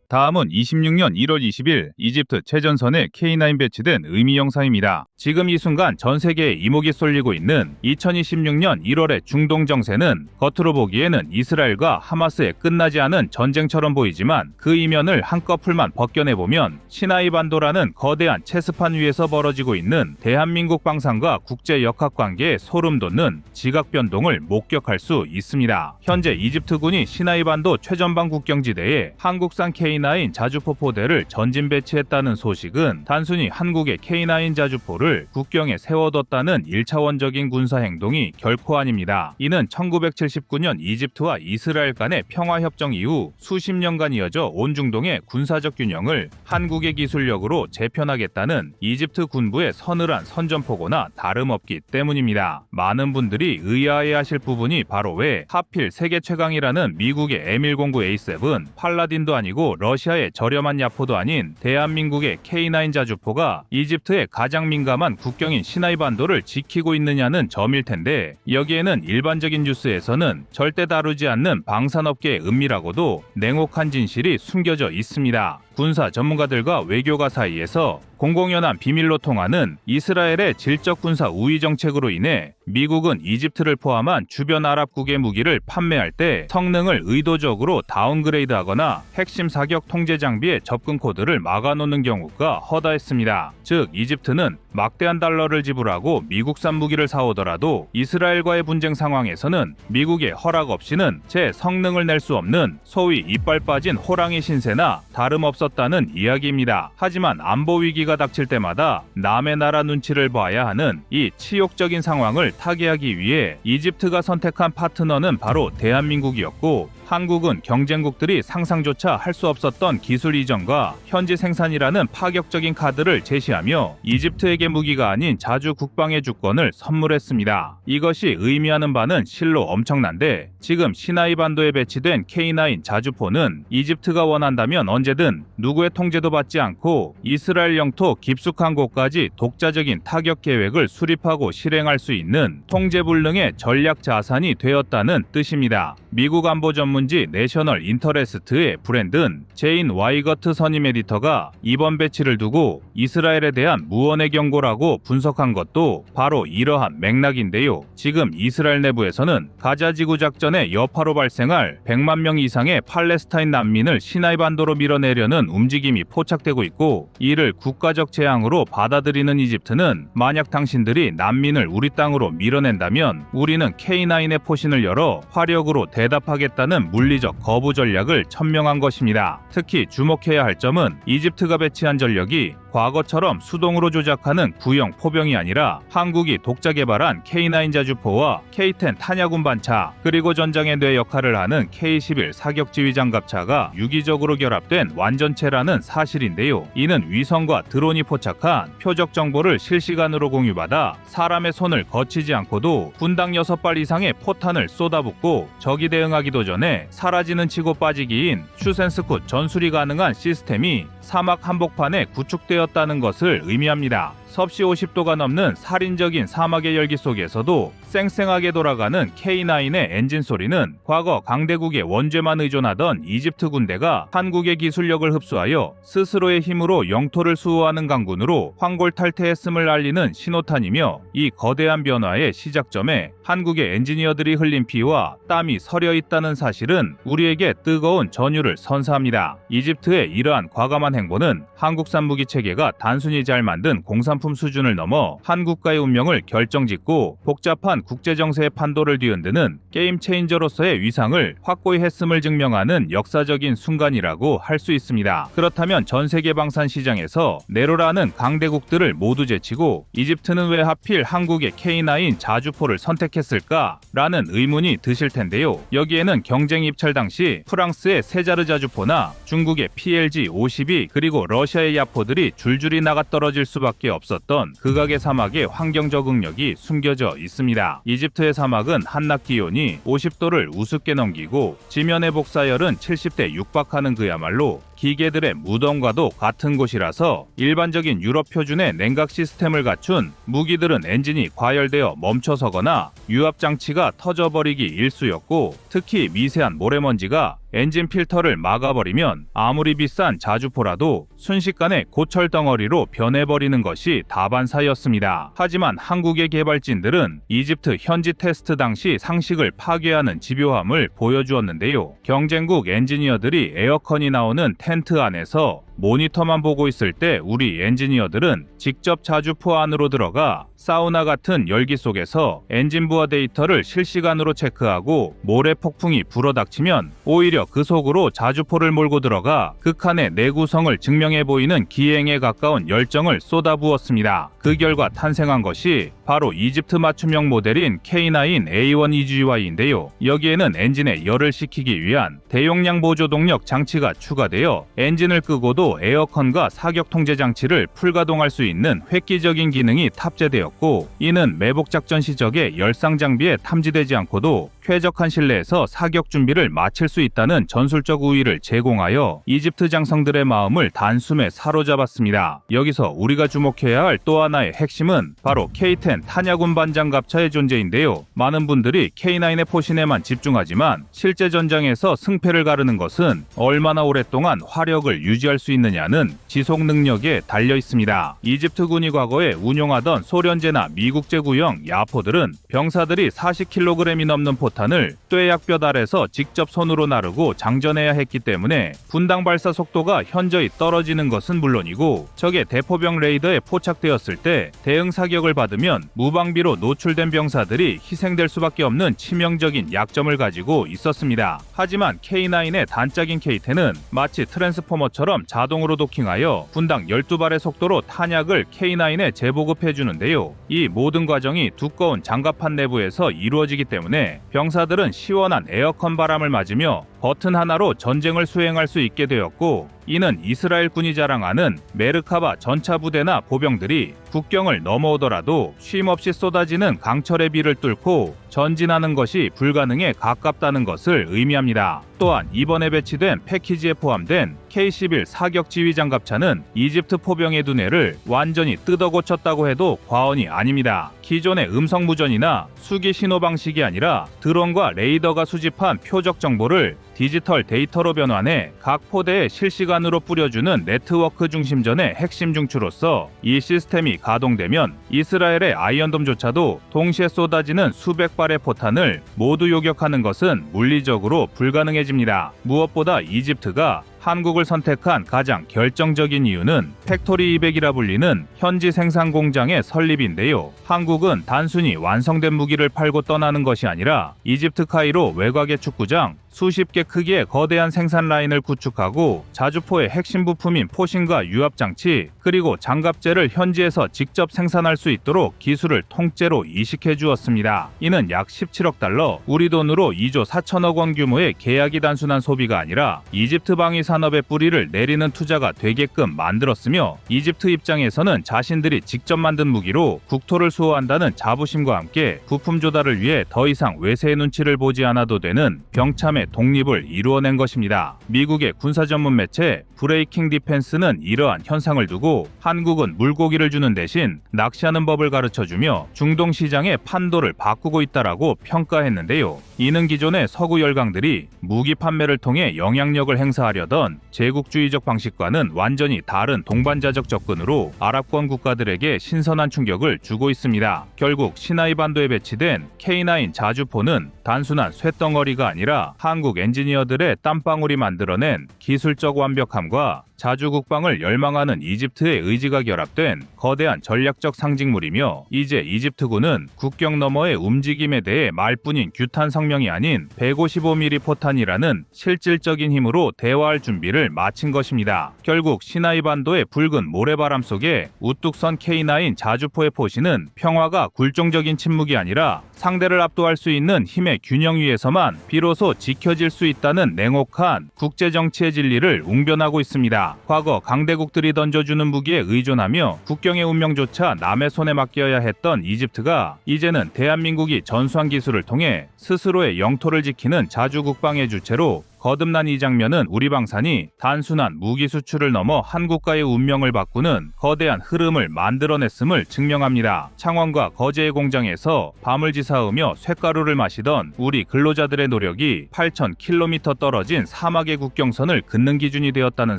다음은 26년 1월 20일 이집트 최전선에 K9 배치된 의미 영상입니다. 지금 이 순간 전 세계에 이목이 쏠리고 있는 2026년 1월의 중동 정세는 겉으로 보기에는 이스라엘과 하마스의 끝나지 않은 전쟁처럼 보이지만 그 이면을 한꺼풀만 벗겨내보면 시나이 반도라는 거대한 체스판 위에서 벌어지고 있는 대한민국 방산과 국제 역학 관계에 소름 돋는 지각 변동을 목격할 수 있습니다. 현재 이집트군이 시나이 반도 최전방 국경지대에 한국산 K9 자주포 포대를 전진 배치했다는 소식은 단순히 한국의 K9 자주포를 국경에 세워뒀다는 1차원적인 군사 행동이 결코 아닙니다. 이는 1979년 이집트와 이스라엘 간의 평화협정 이후 수십 년간 이어져 온 중동의 군사적 균형을 한국의 기술력으로 재편하겠다는 이집트 군부의 서늘한 선전포고나 다름없기 때문입니다. 많은 분들이 의아해하실 부분이 바로 왜 하필 세계 최강이라는 미국의 M109A7, 팔라딘도 아니고 러시아의 저렴한 야포도 아닌 대한민국의 K9 자주포가 이집트의 가장 민감한 국경인 시나이 반도를 지키고 있느냐는 점일 텐데 여기에는 일반적인 뉴스에서는 절대 다루지 않는 방산업계의 은밀하고도 냉혹한 진실이 숨겨져 있습니다. 군사 전문가들과 외교가 사이에서 공공연한 비밀로 통하는 이스라엘의 질적 군사 우위 정책으로 인해 미국은 이집트를 포함한 주변 아랍국의 무기를 판매할 때 성능을 의도적으로 다운그레이드하거나 핵심 사격 통제 장비의 접근 코드를 막아놓는 경우가 허다했습니다. 즉 이집트는 막대한 달러를 지불하고 미국산 무기를 사오더라도 이스라엘과의 분쟁 상황에서는 미국의 허락 없이는 제 성능을 낼 수 없는 소위 이빨 빠진 호랑이 신세나 다름없었습니다. 없었다는 이야기입니다. 하지만 안보 위기가 닥칠 때마다 남의 나라 눈치를 봐야 하는 이 치욕적인 상황을 타개하기 위해 이집트가 선택한 파트너는 바로 대한민국이었고, 한국은 경쟁국들이 상상조차 할 수 없었던 기술 이전과 현지 생산이라는 파격적인 카드를 제시하며 이집트에게 무기가 아닌 자주 국방의 주권을 선물했습니다. 이것이 의미하는 바는 실로 엄청난데, 지금 시나이 반도에 배치된 K9 자주포는 이집트가 원한다면 언제든 누구의 통제도 받지 않고 이스라엘 영토 깊숙한 곳까지 독자적인 타격 계획을 수립하고 실행할 수 있는 통제불능의 전략 자산이 되었다는 뜻입니다. 미국 안보 전문지 내셔널 인터레스트의 브랜든 제인 와이거트 선임 에디터가 이번 배치를 두고 이스라엘에 대한 무언의 경고라고 분석한 것도 바로 이러한 맥락인데요. 지금 이스라엘 내부에서는 가자 지구 작전의 여파로 발생할 100만 명 이상의 팔레스타인 난민을 시나이 반도로 밀어내려는 움직임이 포착되고 있고, 이를 국가적 재앙으로 받아들이는 이집트는 만약 당신들이 난민을 우리 땅으로 밀어낸다면 우리는 K9의 포신을 열어 화력으로 대답하겠다는 물리적 거부 전략을 천명한 것입니다. 특히 주목해야 할 점은 이집트가 배치한 전력이 과거처럼 수동으로 조작하는 구형 포병이 아니라 한국이 독자 개발한 K9 자주포와 K10 탄약 운반차, 그리고 전장의 뇌 역할을 하는 K11 사격지휘 장갑차가 유기적으로 결합된 완전체라는 사실인데요. 이는 위성과 드론이 포착한 표적 정보를 실시간으로 공유받아 사람의 손을 거치지 않고도 분당 6발 이상의 포탄을 쏟아붓고 적이 대응하기도 전에 사라지는 치고 빠지기인 슈센스쿠 전술이 가능한 시스템이 사막 한복판에 구축되었다는 것을 의미합니다. 섭씨 50도가 넘는 살인적인 사막의 열기 속에서도 쌩쌩하게 돌아가는 K9의 엔진 소리는 과거 강대국의 원죄만 의존하던 이집트 군대가 한국의 기술력을 흡수하여 스스로의 힘으로 영토를 수호하는 강군으로 황골탈퇴했음을 알리는 신호탄이며, 이 거대한 변화의 시작점에 한국의 엔지니어들이 흘린 피와 땀이 서려 있다는 사실은 우리에게 뜨거운 전율을 선사합니다. 이집트의 이러한 과감한 행보는 한국산 무기 체계가 단순히 잘 만든 공산품 수준을 넘어 한국가의 운명을 결정짓고 복잡한 국제정세의 판도를 뒤흔드는 게임 체인저로서의 위상을 확고히 했음을 증명하는 역사적인 순간이라고 할 수 있습니다. 그렇다면 전 세계 방산 시장에서 네로라는 강대국들을 모두 제치고 이집트는 왜 하필 한국의 K9 자주포를 선택했을까? 라는 의문이 드실 텐데요. 여기에는 경쟁 입찰 당시 프랑스의 세자르 자주포나 중국의 PLG-52 그리고 러시아의 야포들이 줄줄이 나가떨어질 수밖에 없었던 극악의 사막의 환경 적응력이 숨겨져 있습니다. 이집트의 사막은 한낮 기온이 50도를 우습게 넘기고 지면의 복사열은 70대 육박하는 그야말로 기계들의 무덤과도 같은 곳이라서 일반적인 유럽 표준의 냉각 시스템을 갖춘 무기들은 엔진이 과열되어 멈춰서거나 유압 장치가 터져버리기 일쑤였고, 특히 미세한 모래먼지가 엔진 필터를 막아버리면 아무리 비싼 자주포라도 순식간에 고철 덩어리로 변해버리는 것이 다반사였습니다. 하지만 한국의 개발진들은 이집트 현지 테스트 당시 상식을 파괴하는 집요함을 보여주었는데요. 경쟁국 엔지니어들이 에어컨이 나오는 텐트 안에서 모니터만 보고 있을 때 우리 엔지니어들은 직접 자주포 안으로 들어가 사우나 같은 열기 속에서 엔진 부하 데이터를 실시간으로 체크하고 모래 폭풍이 불어닥치면 오히려 그 속으로 자주포를 몰고 들어가 극한의 내구성을 증명해 보이는 기행에 가까운 열정을 쏟아부었습니다. 그 결과 탄생한 것이 바로 이집트 맞춤형 모델인 K9 A1EGY인데요. 여기에는 엔진에 열을 식히기 위한 대용량 보조동력 장치가 추가되어 엔진을 끄고도 에어컨과 사격 통제 장치를 풀가동할 수 있는 획기적인 기능이 탑재되었고, 이는 매복 작전 시적의 열상 장비에 탐지되지 않고도 쾌적한 실내에서 사격 준비를 마칠 수 있다는 전술적 우위를 제공하여 이집트 장성들의 마음을 단숨에 사로잡았습니다. 여기서 우리가 주목해야 할 또 하나의 핵심은 바로 K10 탄약 운반 장갑차의 존재인데요. 많은 분들이 K9의 포신에만 집중하지만 실제 전장에서 승패를 가르는 것은 얼마나 오랫동안 화력을 유지할 수 있느냐는 지속 능력에 달려 있습니다. 이집트군이 과거에 운용하던 소련제나 미국제 구형 야포들은 병사들이 40kg이 넘는 포 포탄을 뙤약볕 아래서 직접 손으로 나르고 장전해야 했기 때문에 분당 발사 속도가 현저히 떨어지는 것은 물론이고 적의 대포병 레이더에 포착되었을 때 대응 사격을 받으면 무방비로 노출된 병사들이 희생될 수밖에 없는 치명적인 약점을 가지고 있었습니다. 하지만 K9의 단짝인 K10은 마치 트랜스포머처럼 자동으로 도킹하여 분당 12발의 속도로 탄약을 K9에 재보급해 주는데요. 이 모든 과정이 두꺼운 장갑판 내부에서 이루어지기 때문에 병사들은 시원한 에어컨 바람을 맞으며 버튼 하나로 전쟁을 수행할 수 있게 되었고, 이는 이스라엘군이 자랑하는 메르카바 전차 부대나 보병들이 국경을 넘어오더라도 쉼없이 쏟아지는 강철의 비를 뚫고 전진하는 것이 불가능에 가깝다는 것을 의미합니다. 또한 이번에 배치된 패키지에 포함된 K-11 사격 지휘 장갑차는 이집트 포병의 두뇌를 완전히 뜯어 고쳤다고 해도 과언이 아닙니다. 기존의 음성 무전이나 수기 신호 방식이 아니라 드론과 레이더가 수집한 표적 정보를 디지털 데이터로 변환해 각 포대에 실시간으로 뿌려주는 네트워크 중심전의 핵심 중추로서 이 시스템이 가동되면 이스라엘의 아이언돔조차도 동시에 쏟아지는 수백 발의 포탄을 모두 요격하는 것은 물리적으로 불가능해집니다. 무엇보다 이집트가 한국을 선택한 가장 결정적인 이유는 팩토리 200이라 불리는 현지 생산 공장의 설립인데요. 한국은 단순히 완성된 무기를 팔고 떠나는 것이 아니라 이집트 카이로 외곽의 축구장, 수십 개 크기의 거대한 생산 라인을 구축하고 자주포의 핵심 부품인 포신과 유압장치, 그리고 장갑재를 현지에서 직접 생산할 수 있도록 기술을 통째로 이식해 주었습니다. 이는 약 17억 달러, 우리 돈으로 2조 4천억 원 규모의 계약이 단순한 소비가 아니라 이집트 방위 산업의 뿌리를 내리는 투자가 되게끔 만들었으며, 이집트 입장에서는 자신들이 직접 만든 무기로 국토를 수호한다는 자부심과 함께 부품 조달을 위해 더 이상 외세의 눈치를 보지 않아도 되는 병참의 독립을 이루어낸 것입니다. 미국의 군사 전문 매체 브레이킹 디펜스는 이러한 현상을 두고 한국은 물고기를 주는 대신 낚시하는 법을 가르쳐주며 중동 시장의 판도를 바꾸고 있다라고 평가했는데요. 이는 기존의 서구 열강들이 무기 판매를 통해 영향력을 행사하려던 제국주의적 방식과는 완전히 다른 동반자적 접근으로 아랍권 국가들에게 신선한 충격을 주고 있습니다. 결국 시나이 반도에 배치된 K9 자주포는 단순한 쇳덩어리가 아니라 한국 엔지니어들의 땀방울이 만들어낸 기술적 완벽함과 자주 국방을 열망하는 이집트의 의지가 결합된 거대한 전략적 상징물이며, 이제 이집트군은 국경 너머의 움직임에 대해 말뿐인 규탄 성명이 아닌 155mm 포탄이라는 실질적인 힘으로 대화할 준비를 마친 것입니다. 결국 시나이 반도의 붉은 모래바람 속에 우뚝 선 K9 자주포의 포신은 평화가 굴종적인 침묵이 아니라 상대를 압도할 수 있는 힘의 균형 위에서만 비로소 지켜질 수 있다는 냉혹한 국제정치의 진리를 웅변하고 있습니다. 과거 강대국들이 던져주는 무기에 의존하며 국경의 운명조차 남의 손에 맡겨야 했던 이집트가 이제는 대한민국이 전수한 기술을 통해 스스로의 영토를 지키는 자주국방의 주체로 거듭난 이 장면은 우리 방산이 단순한 무기 수출을 넘어 한국과의 운명을 바꾸는 거대한 흐름을 만들어냈음을 증명합니다. 창원과 거제의 공장에서 밤을 지사으며 쇳가루를 마시던 우리 근로자들의 노력이 8,000km 떨어진 사막의 국경선을 긋는 기준이 되었다는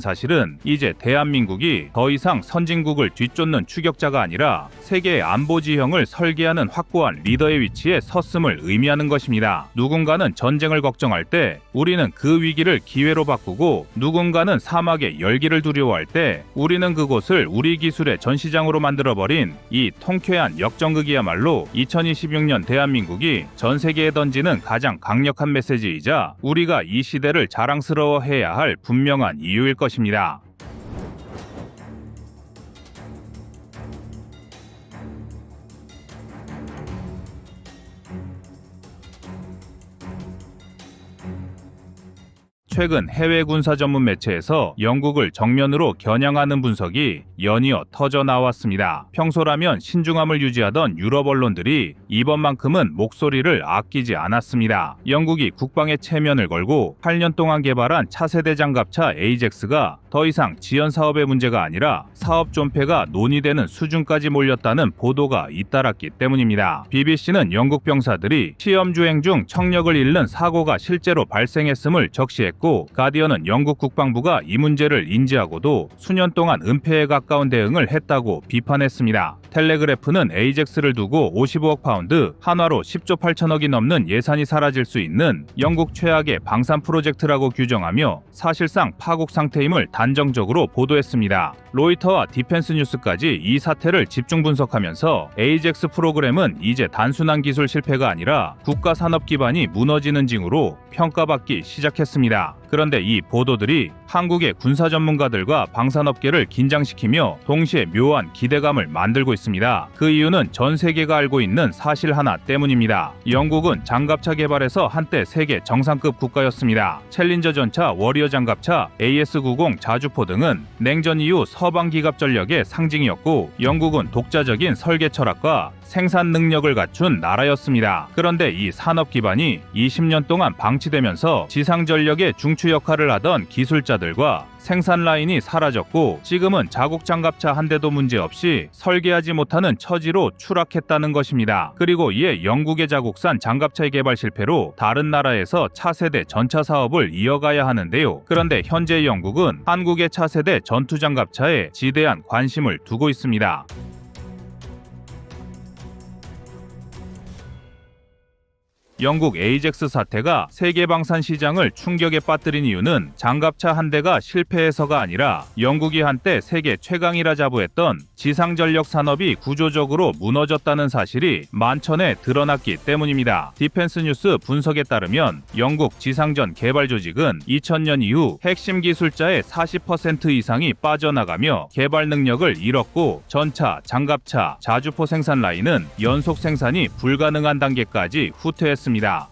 사실은 이제 대한민국이 더 이상 선진국을 뒤쫓는 추격자가 아니라 세계의 안보 지형을 설계하는 확고한 리더의 위치에 섰음을 의미하는 것입니다. 누군가는 전쟁을 걱정할 때 우리는 그 위기를 기회로 바꾸고, 누군가는 사막의 열기를 두려워할 때 우리는 그곳을 우리 기술의 전시장으로 만들어버린 이 통쾌한 역전극이야말로 2026년 대한민국이 전 세계에 던지는 가장 강력한 메시지이자 우리가 이 시대를 자랑스러워해야 할 분명한 이유일 것입니다. 최근 해외 군사 전문 매체에서 영국을 정면으로 겨냥하는 분석이 연이어 터져 나왔습니다. 평소라면 신중함을 유지하던 유럽 언론들이 이번만큼은 목소리를 아끼지 않았습니다. 영국이 국방에 체면을 걸고 8년 동안 개발한 차세대 장갑차 에이젝스가 더 이상 지연 사업의 문제가 아니라 사업 존폐가 논의되는 수준까지 몰렸다는 보도가 잇따랐기 때문입니다. BBC는 영국 병사들이 시험 주행 중 청력을 잃는 사고가 실제로 발생했음을 적시했고, 했고, 가디언은 영국 국방부가 이 문제를 인지하고도 수년 동안 은폐에 가까운 대응을 했다고 비판했습니다. 텔레그래프는 에이젝스를 두고 55억 파운드, 한화로 10조 8천억이 넘는 예산이 사라질 수 있는 영국 최악의 방산 프로젝트라고 규정하며 사실상 파국 상태임을 단정적으로 보도했습니다. 로이터와 디펜스 뉴스까지 이 사태를 집중 분석하면서 에이젝스 프로그램은 이제 단순한 기술 실패가 아니라 국가 산업 기반이 무너지는 징후로 평가받기 시작했습니다. 그런데 이 보도들이 한국의 군사 전문가들과 방산업계를 긴장시키며 동시에 묘한 기대감을 만들고 있습니다. 그 이유는 전 세계가 알고 있는 사실 하나 때문입니다. 영국은 장갑차 개발에서 한때 세계 정상급 국가였습니다. 챌린저 전차, 워리어 장갑차, AS-90 자주포 등은 냉전 이후 서방 기갑 전력의 상징이었고, 영국은 독자적인 설계 철학과 생산 능력을 갖춘 나라였습니다. 그런데 이 산업 기반이 20년 동안 방치되면서 지상 전력의 중추 역할을 하던 기술자들과 생산 라인이 사라졌고, 지금은 자국 장갑차 한 대도 문제없이 설계하지 못하는 처지로 추락했다는 것입니다. 그리고 이에 영국의 자국산 장갑차의 개발 실패로 다른 나라에서 차세대 전차 사업을 이어가야 하는데요. 그런데 현재 영국은 한국의 차세대 전투 장갑차에 지대한 관심을 두고 있습니다. 영국 에이젝스 사태가 세계 방산 시장을 충격에 빠뜨린 이유는 장갑차 한 대가 실패해서가 아니라 영국이 한때 세계 최강이라 자부했던 지상전력 산업이 구조적으로 무너졌다는 사실이 만천에 드러났기 때문입니다. 디펜스 뉴스 분석에 따르면 영국 지상전 개발 조직은 2000년 이후 핵심 기술자의 40% 이상이 빠져나가며 개발 능력을 잃었고, 전차, 장갑차, 자주포 생산 라인은 연속 생산이 불가능한 단계까지 후퇴했습니다.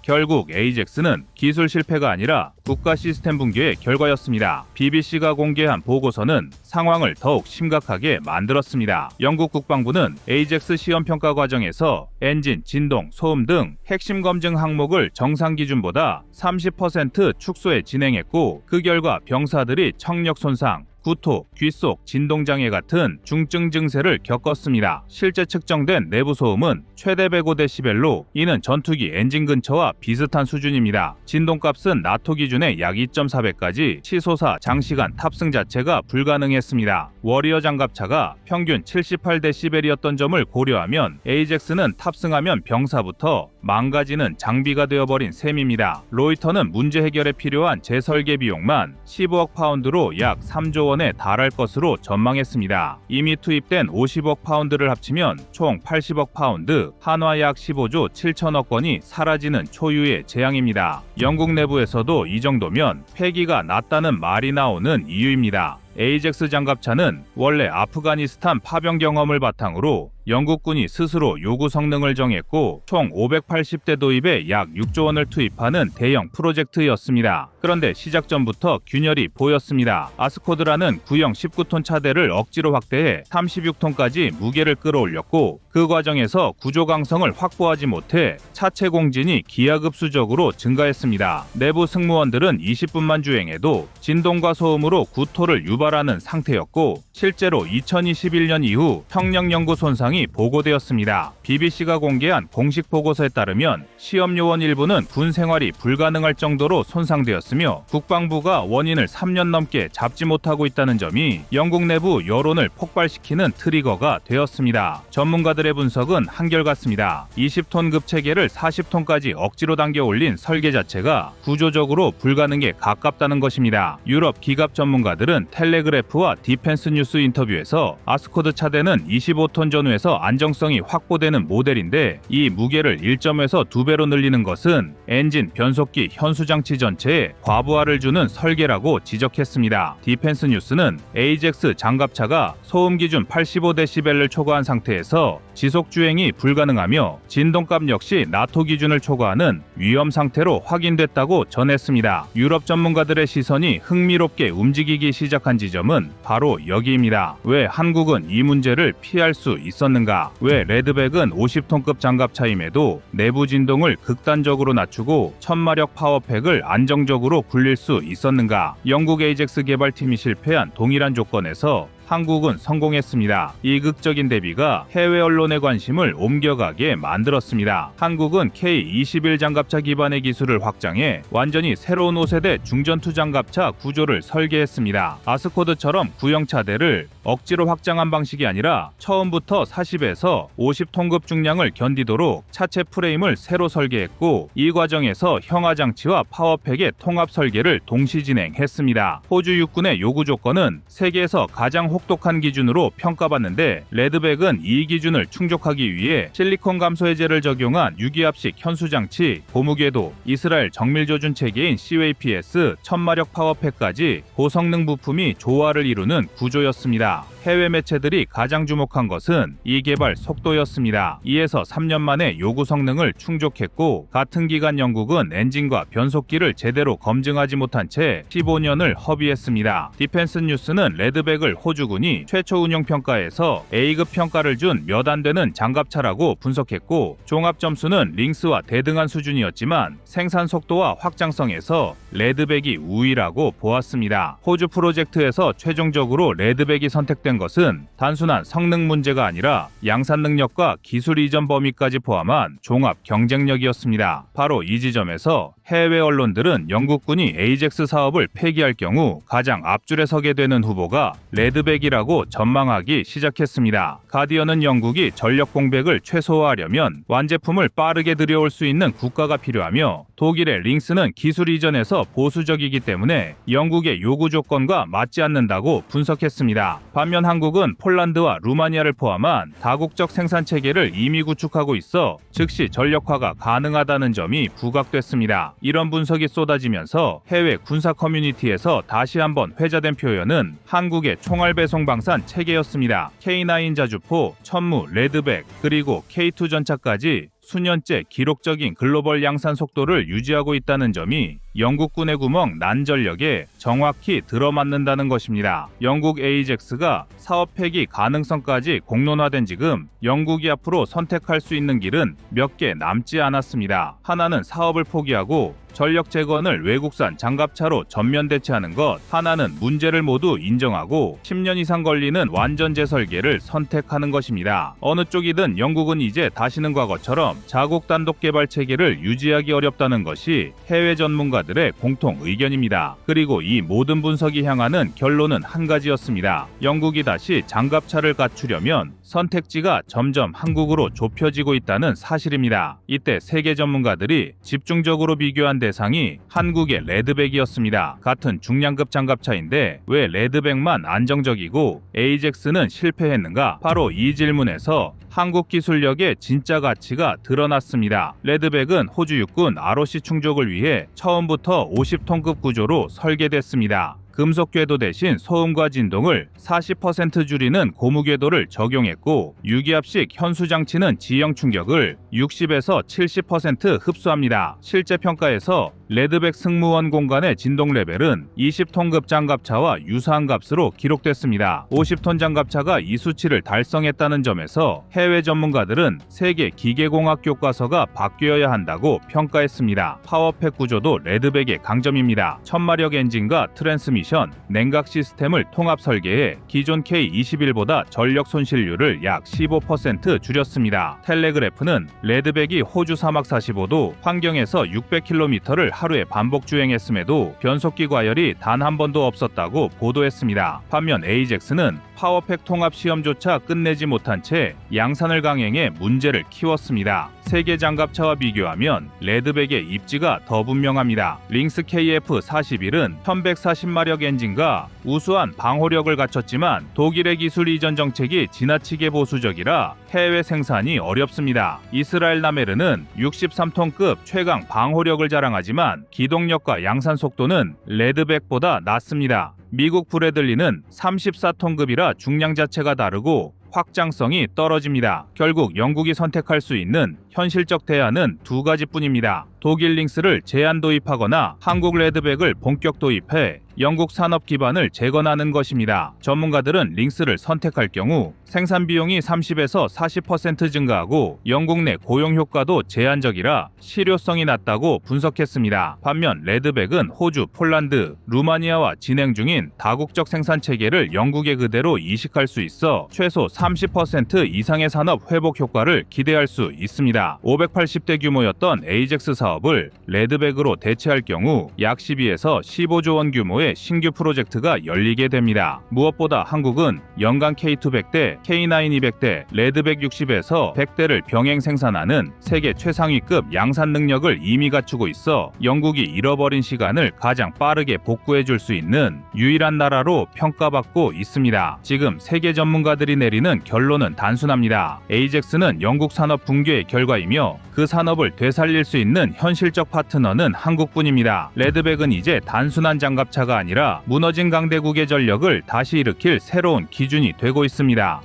결국 에이젝스는 기술 실패가 아니라 국가 시스템 붕괴의 결과였습니다. BBC가 공개한 보고서는 상황을 더욱 심각하게 만들었습니다. 영국 국방부는 에이젝스 시험 평가 과정에서 엔진, 진동, 소음 등 핵심 검증 항목을 정상 기준보다 30% 축소해 진행했고, 그 결과 병사들이 청력 손상, 구토, 귓속, 진동장애 같은 중증 증세를 겪었습니다. 실제 측정된 내부 소음은 최대 105dB로 이는 전투기 엔진 근처와 비슷한 수준입니다. 진동값은 나토 기준의 약 2.4배까지 치솟아 장시간 탑승 자체가 불가능했습니다. 워리어 장갑차가 평균 78dB이었던 점을 고려하면 에이젝스는 탑승하면 병사부터 망가지는 장비가 되어버린 셈입니다. 로이터는 문제 해결에 필요한 재설계 비용만 15억 파운드로 약 3조 원에 달할 것으로 전망했습니다. 이미 투입된 50억 파운드를 합치면 총 80억 파운드, 한화 약 15조 7천억 원이 사라지는 초유의 재앙입니다. 영국 내부에서도 이 정도면 패기가 낮다는 말이 나오는 이유입니다. 에이젝스 장갑차는 원래 아프가니스탄 파병 경험을 바탕으로 영국군이 스스로 요구 성능을 정했고, 총 580대 도입에 약 6조 원을 투입하는 대형 프로젝트였습니다. 그런데 시작 전부터 균열이 보였습니다. 아스코드라는 구형 19톤 차대를 억지로 확대해 36톤까지 무게를 끌어올렸고, 그 과정에서 구조 강성을 확보하지 못해 차체 공진이 기하급수적으로 증가했습니다. 내부 승무원들은 20분만 주행해도 진동과 소음으로 구토를 유발하는 상태였고, 실제로 2021년 이후 평령 연구 손상이 보고되었습니다. BBC가 공개한 공식 보고서에 따르면 시험 요원 일부는 군 생활이 불가능할 정도로 손상되었으며, 국방부가 원인을 3년 넘게 잡지 못하고 있다는 점이 영국 내부 여론을 폭발시키는 트리거가 되었습니다. 전문가들의 분석은 한결같습니다. 20톤급 체계를 40톤까지 억지로 당겨 올린 설계 자체가 구조적으로 불가능에 가깝다는 것입니다. 유럽 기갑 전문가들은 텔레그래프와 디펜스 뉴스 인터뷰에서 아스코드 차대는 25톤 전후에서 안정성이 확보되는 모델인데, 이 무게를 1.5에서 2배로 늘리는 것은 엔진, 변속기, 현수장치 전체에 과부하를 주는 설계라고 지적했습니다. 디펜스 뉴스는 에이젝스 장갑차가 소음 기준 85dB를 초과한 상태에서 지속 주행이 불가능하며 진동값 역시 나토 기준을 초과하는 위험 상태로 확인됐다고 전했습니다. 유럽 전문가들의 시선이 흥미롭게 움직이기 시작한 지점은 바로 여기입니다. 왜 한국은 이 문제를 피할 수 있었는가? 왜 레드백은 50톤급 장갑차임에도 내부 진동을 극단적으로 낮추고 1000마력 파워팩을 안정적으로 굴릴 수 있었는가? 영국 에이젝스 개발팀이 실패한 동일한 조건에서 한국은 성공했습니다. 이극적인 대비가 해외 언론의 관심을 옮겨가게 만들었습니다. 한국은 K-21 장갑차 기반의 기술을 확장해 완전히 새로운 5세대 중전투 장갑차 구조를 설계했습니다. 아스코드처럼 구형 차대를 억지로 확장한 방식이 아니라 처음부터 40에서 50톤급 중량을 견디도록 차체 프레임을 새로 설계했고, 이 과정에서 형하장치와 파워팩의 통합 설계를 동시 진행했습니다. 호주 육군의 요구 조건은 세계에서 가장 혹독한 기준으로 평가받는데, 레드백은 이 기준을 충족하기 위해 실리콘 감소 해제를 적용한 유기압식 현수장치, 고무궤도, 이스라엘 정밀조준 체계인 CWPS 1000마력 파워팩까지 고성능 부품이 조화를 이루는 구조였습니다. 해외 매체들이 가장 주목한 것은 이 개발 속도였습니다. 2에서 3년 만에 요구 성능을 충족했고, 같은 기간 영국은 엔진과 변속기를 제대로 검증하지 못한 채 15년을 허비했습니다. 디펜스 뉴스는 레드백을 호주군이 최초 운용 평가에서 A급 평가를 준 몇 안 되는 장갑차라고 분석했고, 종합 점수는 링스와 대등한 수준이었지만 생산 속도와 확장성에서 레드백이 우위라고 보았습니다. 호주 프로젝트에서 최종적으로 레드백이 선택된 것은 단순한 성능 문제가 아니라 양산 능력과 기술 이전 범위까지 포함한 종합 경쟁력이었습니다. 바로 이 지점에서 해외 언론들은 영국군이 에이젝스 사업을 폐기할 경우 가장 앞줄에 서게 되는 후보가 레드백이라고 전망하기 시작했습니다. 가디언은 영국이 전력 공백을 최소화하려면 완제품을 빠르게 들여올 수 있는 국가가 필요하며, 독일의 링스는 기술 이전에서 보수적이기 때문에 영국의 요구 조건과 맞지 않는다고 분석했습니다. 반면 한국은 폴란드와 루마니아를 포함한 다국적 생산 체계를 이미 구축하고 있어 즉시 전력화가 가능하다는 점이 부각됐습니다. 이런 분석이 쏟아지면서 해외 군사 커뮤니티에서 다시 한번 회자된 표현은 한국의 총알 배송 방산 체계였습니다. K9 자주포, 천무, 레드백, 그리고 K2 전차까지 수년째 기록적인 글로벌 양산 속도를 유지하고 있다는 점이 영국군의 구멍 난 전력에 정확히 들어맞는다는 것입니다. 영국 에이젝스가 사업 폐기 가능성까지 공론화된 지금 영국이 앞으로 선택할 수 있는 길은 몇 개 남지 않았습니다. 하나는 사업을 포기하고 전력 재건을 외국산 장갑차로 전면 대체하는 것, 하나는 문제를 모두 인정하고 10년 이상 걸리는 완전 재설계를 선택하는 것입니다. 어느 쪽이든 영국은 이제 다시는 과거처럼 자국 단독 개발 체계를 유지하기 어렵다는 것이 해외 전문가들의 공통 의견입니다. 그리고 이 모든 분석이 향하는 결론은 한 가지였습니다. 영국이 다시 장갑차를 갖추려면 선택지가 점점 한국으로 좁혀지고 있다는 사실입니다. 이때 세계 전문가들이 집중적으로 비교한 대상이 한국의 레드백이었습니다. 같은 중량급 장갑차인데 왜 레드백만 안정적이고 에이젝스는 실패했는가? 바로 이 질문에서 한국 기술력의 진짜 가치가 드러났습니다. 레드백은 호주 육군 ROC 충족을 위해 처음부터 50톤급 구조로 설계됐습니다. 금속 궤도 대신 소음과 진동을 40% 줄이는 고무 궤도를 적용했고, 유기압식 현수 장치는 지형 충격을 60에서 70% 흡수합니다. 실제 평가에서 레드백 승무원 공간의 진동 레벨은 20톤급 장갑차와 유사한 값으로 기록됐습니다. 50톤 장갑차가 이 수치를 달성했다는 점에서 해외 전문가들은 세계 기계공학 교과서가 바뀌어야 한다고 평가했습니다. 파워팩 구조도 레드백의 강점입니다. 1000마력 엔진과 트랜스미션, 냉각 시스템을 통합 설계해 기존 K21보다 전력 손실률을 약 15% 줄였습니다. 텔레그래프는 레드백이 호주 사막 45도 환경에서 600km를 하루에 반복 주행했음에도 변속기 과열이 단 한 번도 없었다고 보도했습니다. 반면 에이젝스는 파워팩 통합 시험조차 끝내지 못한 채 양산을 강행해 문제를 키웠습니다. 세계 장갑차와 비교하면 레드백의 입지가 더 분명합니다. 링스 KF-41은 1140마력 엔진과 우수한 방호력을 갖췄지만 독일의 기술 이전 정책이 지나치게 보수적이라 해외 생산이 어렵습니다. 이스라엘 나메르는 63톤급 최강 방호력을 자랑하지만 기동력과 양산 속도는 레드백보다 낮습니다. 미국 브래들리는 34톤급이라 중량 자체가 다르고 확장성이 떨어집니다. 결국 영국이 선택할 수 있는 현실적 대안은 두 가지뿐입니다. 독일 링스를 제한 도입하거나 한국 레드백을 본격 도입해 영국 산업 기반을 재건하는 것입니다. 전문가들은 링스를 선택할 경우 생산 비용이 30에서 40% 증가하고 영국 내 고용 효과도 제한적이라 실효성이 낮다고 분석했습니다. 반면 레드백은 호주, 폴란드, 루마니아와 진행 중인 다국적 생산 체계를 영국에 그대로 이식할 수 있어 최소 30% 이상의 산업 회복 효과를 기대할 수 있습니다. 580대 규모였던 에이젝스 사업을 레드백으로 대체할 경우 약 12에서 15조 원 규모의 신규 프로젝트가 열리게 됩니다. 무엇보다 한국은 연간 K2 100대, K9 200대, 레드백 60에서 100대를 병행 생산하는 세계 최상위급 양산 능력을 이미 갖추고 있어 영국이 잃어버린 시간을 가장 빠르게 복구해 줄 수 있는 유일한 나라로 평가받고 있습니다. 지금 세계 전문가들이 내리는 결론은 단순합니다. 에이젝스는 영국 산업 붕괴의 결과이며 그 산업을 되살릴 수 있는 현실적 파트너는 한국뿐입니다. 레드백은 이제 단순한 장갑차가 아니라 무너진 강대국의 전력을 다시 일으킬 새로운 기준이 되고 있습니다.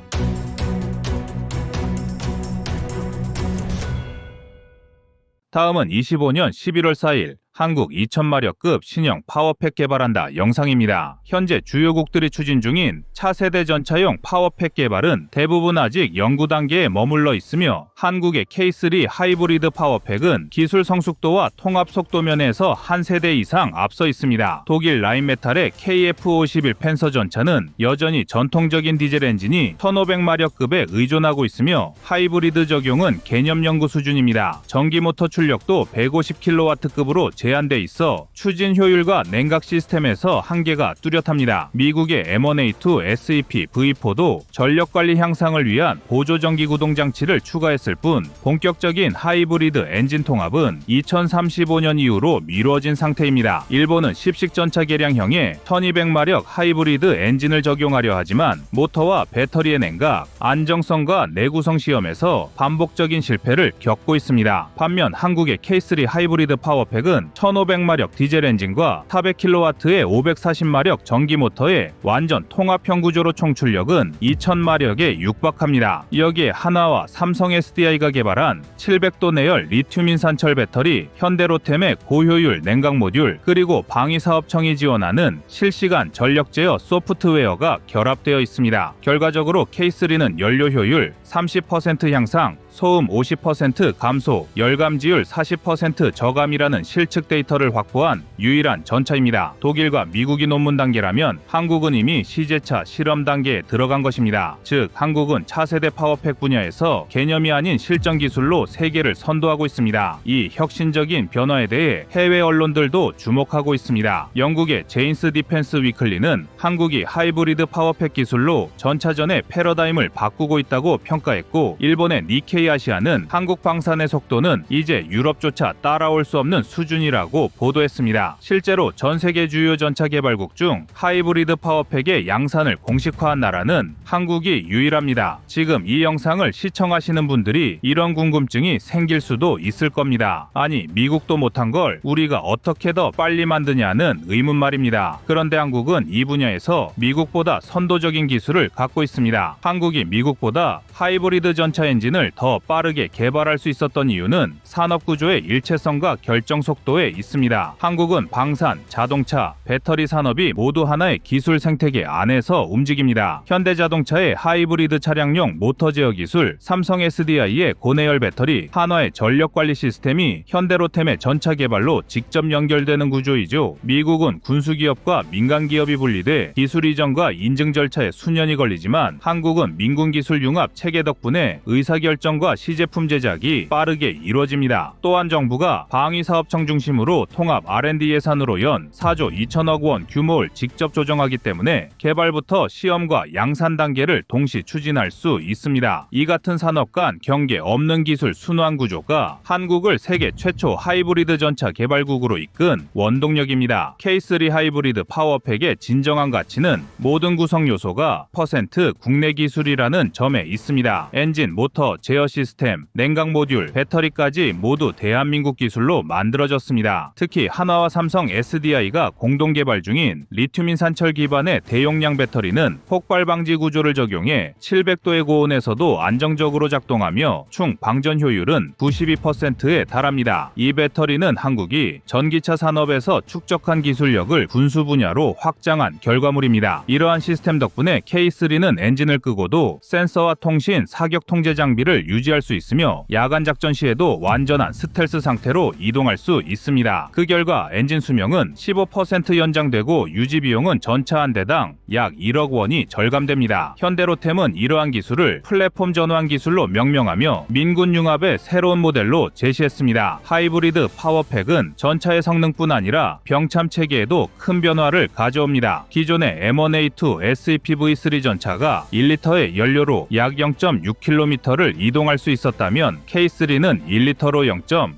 다음은 25년 11월 4일 한국 2000마력급 신형 파워팩 개발한다 영상입니다. 현재 주요국들이 추진 중인 차세대 전차용 파워팩 개발은 대부분 아직 연구 단계에 머물러 있으며 한국의 K3 하이브리드 파워팩은 기술 성숙도와 통합 속도 면에서 한 세대 이상 앞서 있습니다. 독일 라인메탈의 KF51 팬서 전차는 여전히 전통적인 디젤 엔진이 1500마력급에 의존하고 있으며 하이브리드 적용은 개념 연구 수준입니다. 전기 모터 출력도 150kW급으로 제한돼 있어 추진 효율과 냉각 시스템에서 한계가 뚜렷합니다. 미국의 M1A2 SEP V4도 전력관리 향상을 위한 보조 전기 구동 장치를 추가했을 뿐 본격적인 하이브리드 엔진 통합은 2035년 이후로 미뤄진 상태입니다. 일본은 10식 전차 개량형의 1200마력 하이브리드 엔진을 적용하려 하지만 모터와 배터리의 냉각, 안정성과 내구성 시험에서 반복적인 실패를 겪고 있습니다. 반면 한국의 K3 하이브리드 파워팩은 1500마력 디젤 엔진과 400kW의 540마력 전기 모터의 완전 통합형 구조로 총 출력은 2000마력에 육박합니다. 여기에 하나와 삼성 SDI가 개발한 700도 내열 리튬 인산철 배터리, 현대로템의 고효율 냉각 모듈, 그리고 방위사업청이 지원하는 실시간 전력 제어 소프트웨어가 결합되어 있습니다. 결과적으로 K3는 연료 효율 30% 향상, 소음 50% 감소, 열감지율 40% 저감이라는 실측 데이터를 확보한 유일한 전차입니다. 독일과 미국이 논문 단계라면 한국은 이미 시제차 실험 단계에 들어간 것입니다. 즉 한국은 차세대 파워팩 분야에서 개념이 아닌 실전 기술로 세계를 선도하고 있습니다. 이 혁신적인 변화에 대해 해외 언론들도 주목하고 있습니다. 영국의 제인스 디펜스 위클리는 한국이 하이브리드 파워팩 기술로 전차전의 패러다임을 바꾸고 있다고 평가했고, 일본의 니케이 아시아는 한국 방산의 속도는 이제 유럽조차 따라올 수 없는 수준이라고 보도했습니다. 실제로 전 세계 주요 전차 개발국 중 하이브리드 파워팩의 양산을 공식화한 나라는 한국이 유일합니다. 지금 이 영상을 시청하시는 분들이 이런 궁금증이 생길 수도 있을 겁니다. 아니, 미국도 못한 걸 우리가 어떻게 더 빨리 만드냐는 의문 말입니다. 그런데 한국은 이 분야에서 미국보다 선도적인 기술을 갖고 있습니다. 한국이 미국보다 하이브리드 전차 엔진을 더 빠르게 개발할 수 있었던 이유는 산업구조의 일체성과 결정 속도에 있습니다. 한국은 방산, 자동차, 배터리 산업이 모두 하나의 기술 생태계 안에서 움직입니다. 현대자동차의 하이브리드 차량용 모터 제어 기술, 삼성 SDI의 고내열 배터리, 한화의 전력관리 시스템이 현대로템의 전차 개발로 직접 연결되는 구조이죠. 미국은 군수기업과 민간기업이 분리돼 기술 이전과 인증 절차에 수년이 걸리지만 한국은 민군기술 융합 체계 덕분에 의사결정과 시제품 제작이 빠르게 이루어집니다. 또한 정부가 방위사업청 중심으로 통합 R&D 예산으로 연 4조 2천억 원 규모를 직접 조정하기 때문에 개발부터 시험과 양산 단계를 동시 추진할 수 있습니다. 이 같은 산업 간 경계 없는 기술 순환 구조가 한국을 세계 최초 하이브리드 전차 개발국으로 이끈 원동력입니다. K3 하이브리드 파워팩의 진정한 가치는 모든 구성 요소가 100% 국내 기술이라는 점에 있습니다. 엔진, 모터, 제어 제어 시스템, 냉각 모듈, 배터리까지 모두 대한민국 기술로 만들어졌습니다. 특히 한화와 삼성 SDI가 공동 개발 중인 리튬 인산철 기반의 대용량 배터리는 폭발 방지 구조를 적용해 700도의 고온에서도 안정적으로 작동하며 총 방전 효율은 92%에 달합니다. 이 배터리는 한국이 전기차 산업에서 축적한 기술력을 군수 분야로 확장한 결과물입니다. 이러한 시스템 덕분에 K3는 엔진을 끄고도 센서와 통신, 사격 통제 장비를 유지할 수 있으며 야간 작전 시에도 완전한 스텔스 상태로 이동할 수 있습니다. 그 결과 엔진 수명은 15% 연장되고 유지 비용은 전차 한 대당 약 1억 원이 절감됩니다. 현대로템은 이러한 기술을 플랫폼 전환 기술로 명명하며 민군 융합의 새로운 모델로 제시했습니다. 하이브리드 파워팩은 전차의 성능뿐 아니라 병참 체계에도 큰 변화를 가져옵니다. 기존의 M1A2 SEPV3 전차가 1리터의 연료로 약 0.6km를 이동할 수 있었다면 K3는 1리터로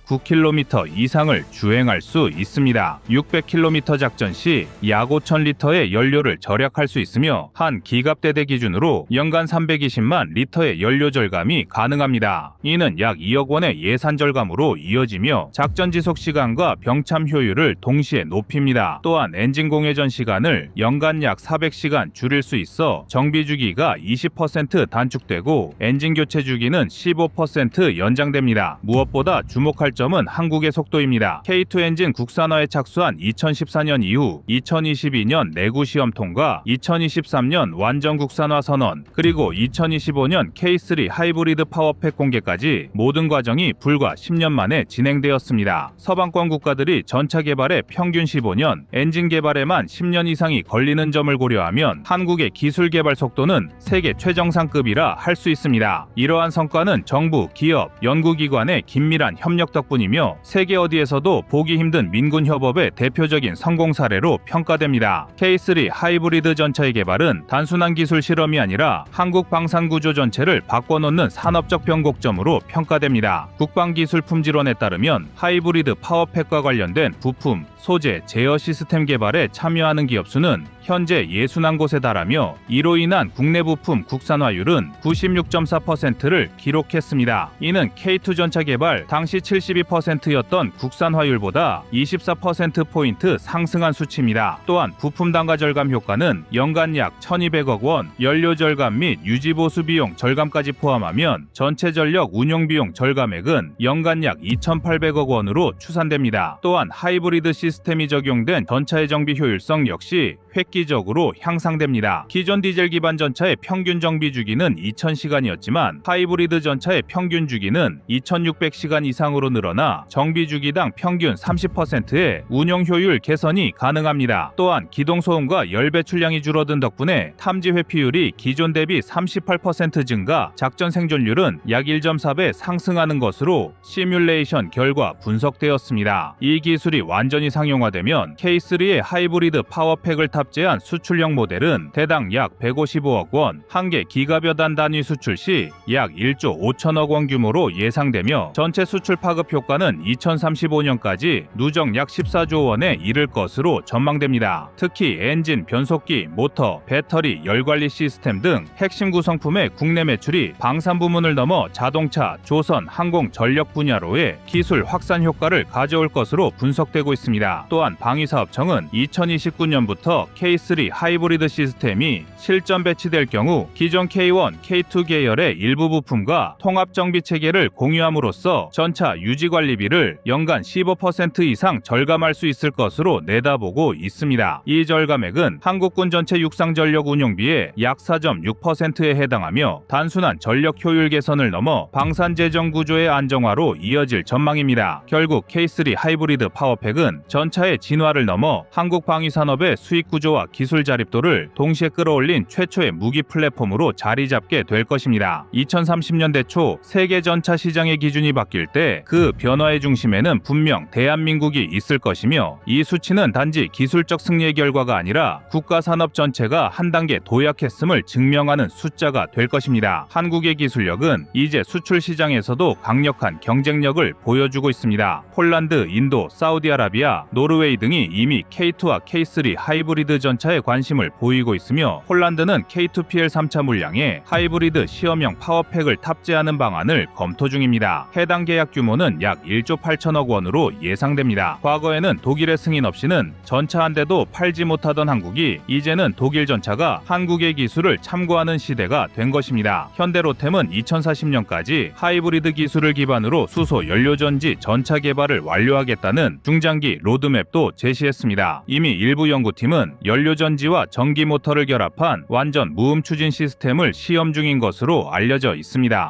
0.9km 이상을 주행할 수 있습니다. 600km 작전 시 약 5,000리터의 연료를 절약할 수 있으며 한 기갑대대 기준으로 연간 320만 리터의 연료 절감이 가능합니다. 이는 약 2억 원의 예산 절감으로 이어지며 작전 지속 시간과 병참 효율을 동시에 높입니다. 또한 엔진 공회전 시간을 연간 약 400시간 줄일 수 있어 정비 주기가 20% 단축되고 엔진 교체 주기는 15% 연장됩니다. 무엇보다 주목할 점은 한국의 속도입니다. K2 엔진 국산화에 착수한 2014년 이후 2022년 내구 시험 통과, 2023년 완전 국산화 선언, 그리고 2025년 K3 하이브리드 파워팩 공개까지 모든 과정이 불과 10년 만에 진행되었습니다. 서방권 국가들이 전차 개발에 평균 15년, 엔진 개발에만 10년 이상이 걸리는 점을 고려하면 한국의 기술 개발 속도는 세계 최정상급이라 할 수 있습니다. 이러한 성과는 정부, 기업, 연구기관의 긴밀한 협력 덕분이며 세계 어디에서도 보기 힘든 민군 협업의 대표적인 성공 사례로 평가됩니다. K3 하이브리드 전차의 개발은 단순한 기술 실험이 아니라 한국 방산 구조 전체를 바꿔놓는 산업적 변곡점으로 평가됩니다. 국방기술품질원에 따르면 하이브리드 파워팩과 관련된 부품, 소재, 제어 시스템 개발에 참여하는 기업 수는 현재 61곳에 달하며 이로 인한 국내 부품 국산화율은 96.4%를 기록했습니다. 이는 K2 전차 개발 당시 72%였던 국산화율보다 24%포인트 상승한 수치입니다. 또한 부품 단가 절감 효과는 연간 약 1,200억 원, 연료 절감 및 유지보수 비용 절감까지 포함하면 전체 전력 운용 비용 절감액은 연간 약 2,800억 원으로 추산됩니다. 또한 하이브리드 시스템이 적용된 전차의 정비 효율성 역시 획기적으로 향상됩니다. 기존 디젤 기반 전차의 평균 정비 주기는 2,000시간이었지만 하이브리드 전차의 평균 주기는 2,600시간 이상으로 늘어나 정비 주기당 평균 30%의 운용 효율 개선이 가능합니다. 또한 기동 소음과 열 배출량이 줄어든 덕분에 탐지 회피율이 기존 대비 38% 증가, 작전 생존율은 약 1.4배 상승하는 것으로 시뮬레이션 결과 분석되었습니다. 이 기술이 완전히 상용화되면 K3의 하이브리드 파워팩을 탑재한 수출형 모델은 대당 약 155억 원, 한 개 기가벼 단 단위 수출 시 약 1조 5천억 원 규모로 예상되며 전체 수출 파급 효과는 2035년까지 누적 약 14조 원에 이를 것으로 전망됩니다. 특히 엔진, 변속기, 모터, 배터리, 열관리 시스템 등 핵심 구성품의 국내 매출이 방산 부문을 넘어 자동차, 조선, 항공, 전력 분야로의 기술 확산 효과를 가져올 것으로 분석되고 있습니다. 또한 방위사업청은 2029년부터 K3 하이브리드 시스템이 실전 배치될 경우 기존 K1, K2 계열의 일부 부품과 통합 정비 체계를 공유함으로써 전차 유지 관리비를 연간 15% 이상 절감할 수 있을 것으로 내다보고 있습니다. 이 절감액은 한국군 전체 육상 전력 운용비의 약 4.6%에 해당하며 단순한 전력 효율 개선을 넘어 방산 재정 구조의 안정화로 이어질 전망입니다. 결국 K3 하이브리드 파워팩은 전차의 진화를 넘어 한국 방위 산업의 수익 구조와 기술 자립도를 동시에 끌어올린 최초의 무기 플랫폼으로 자리 잡게 될 것입니다. 2030년대 초 세계 전차 시장의 기준이 바뀔 때 그 변화의 중심에는 분명 대한민국이 있을 것이며 이 수치는 단지 기술적 승리의 결과가 아니라 국가 산업 전체가 한 단계 도약했음을 증명하는 숫자가 될 것입니다. 한국의 기술력은 이제 수출 시장에서도 강력한 경쟁력을 보여주고 있습니다. 폴란드, 인도, 사우디아라비아, 노르웨이 등이 이미 K2와 K3 하이브리드 전차에 관심을 보이고 있으며 폴란드는 K2PL 3차 물량에 하이브리드 시험형 파워팩을 탑재 탑재하는 방안을 검토 중입니다. 해당 계약 규모는 약 1조 8천억 원으로 예상됩니다. 과거에는 독일의 승인 없이는 전차 한 대도 팔지 못하던 한국이 이제는 독일 전차가 한국의 기술을 참고하는 시대가 된 것입니다. 현대로템은 2040년까지 하이브리드 기술을 기반으로 수소 연료전지 전차 개발을 완료하겠다는 중장기 로드맵도 제시했습니다. 이미 일부 연구팀은 연료전지와 전기 모터를 결합한 완전 무음 추진 시스템을 시험 중인 것으로 알려져 있습니다.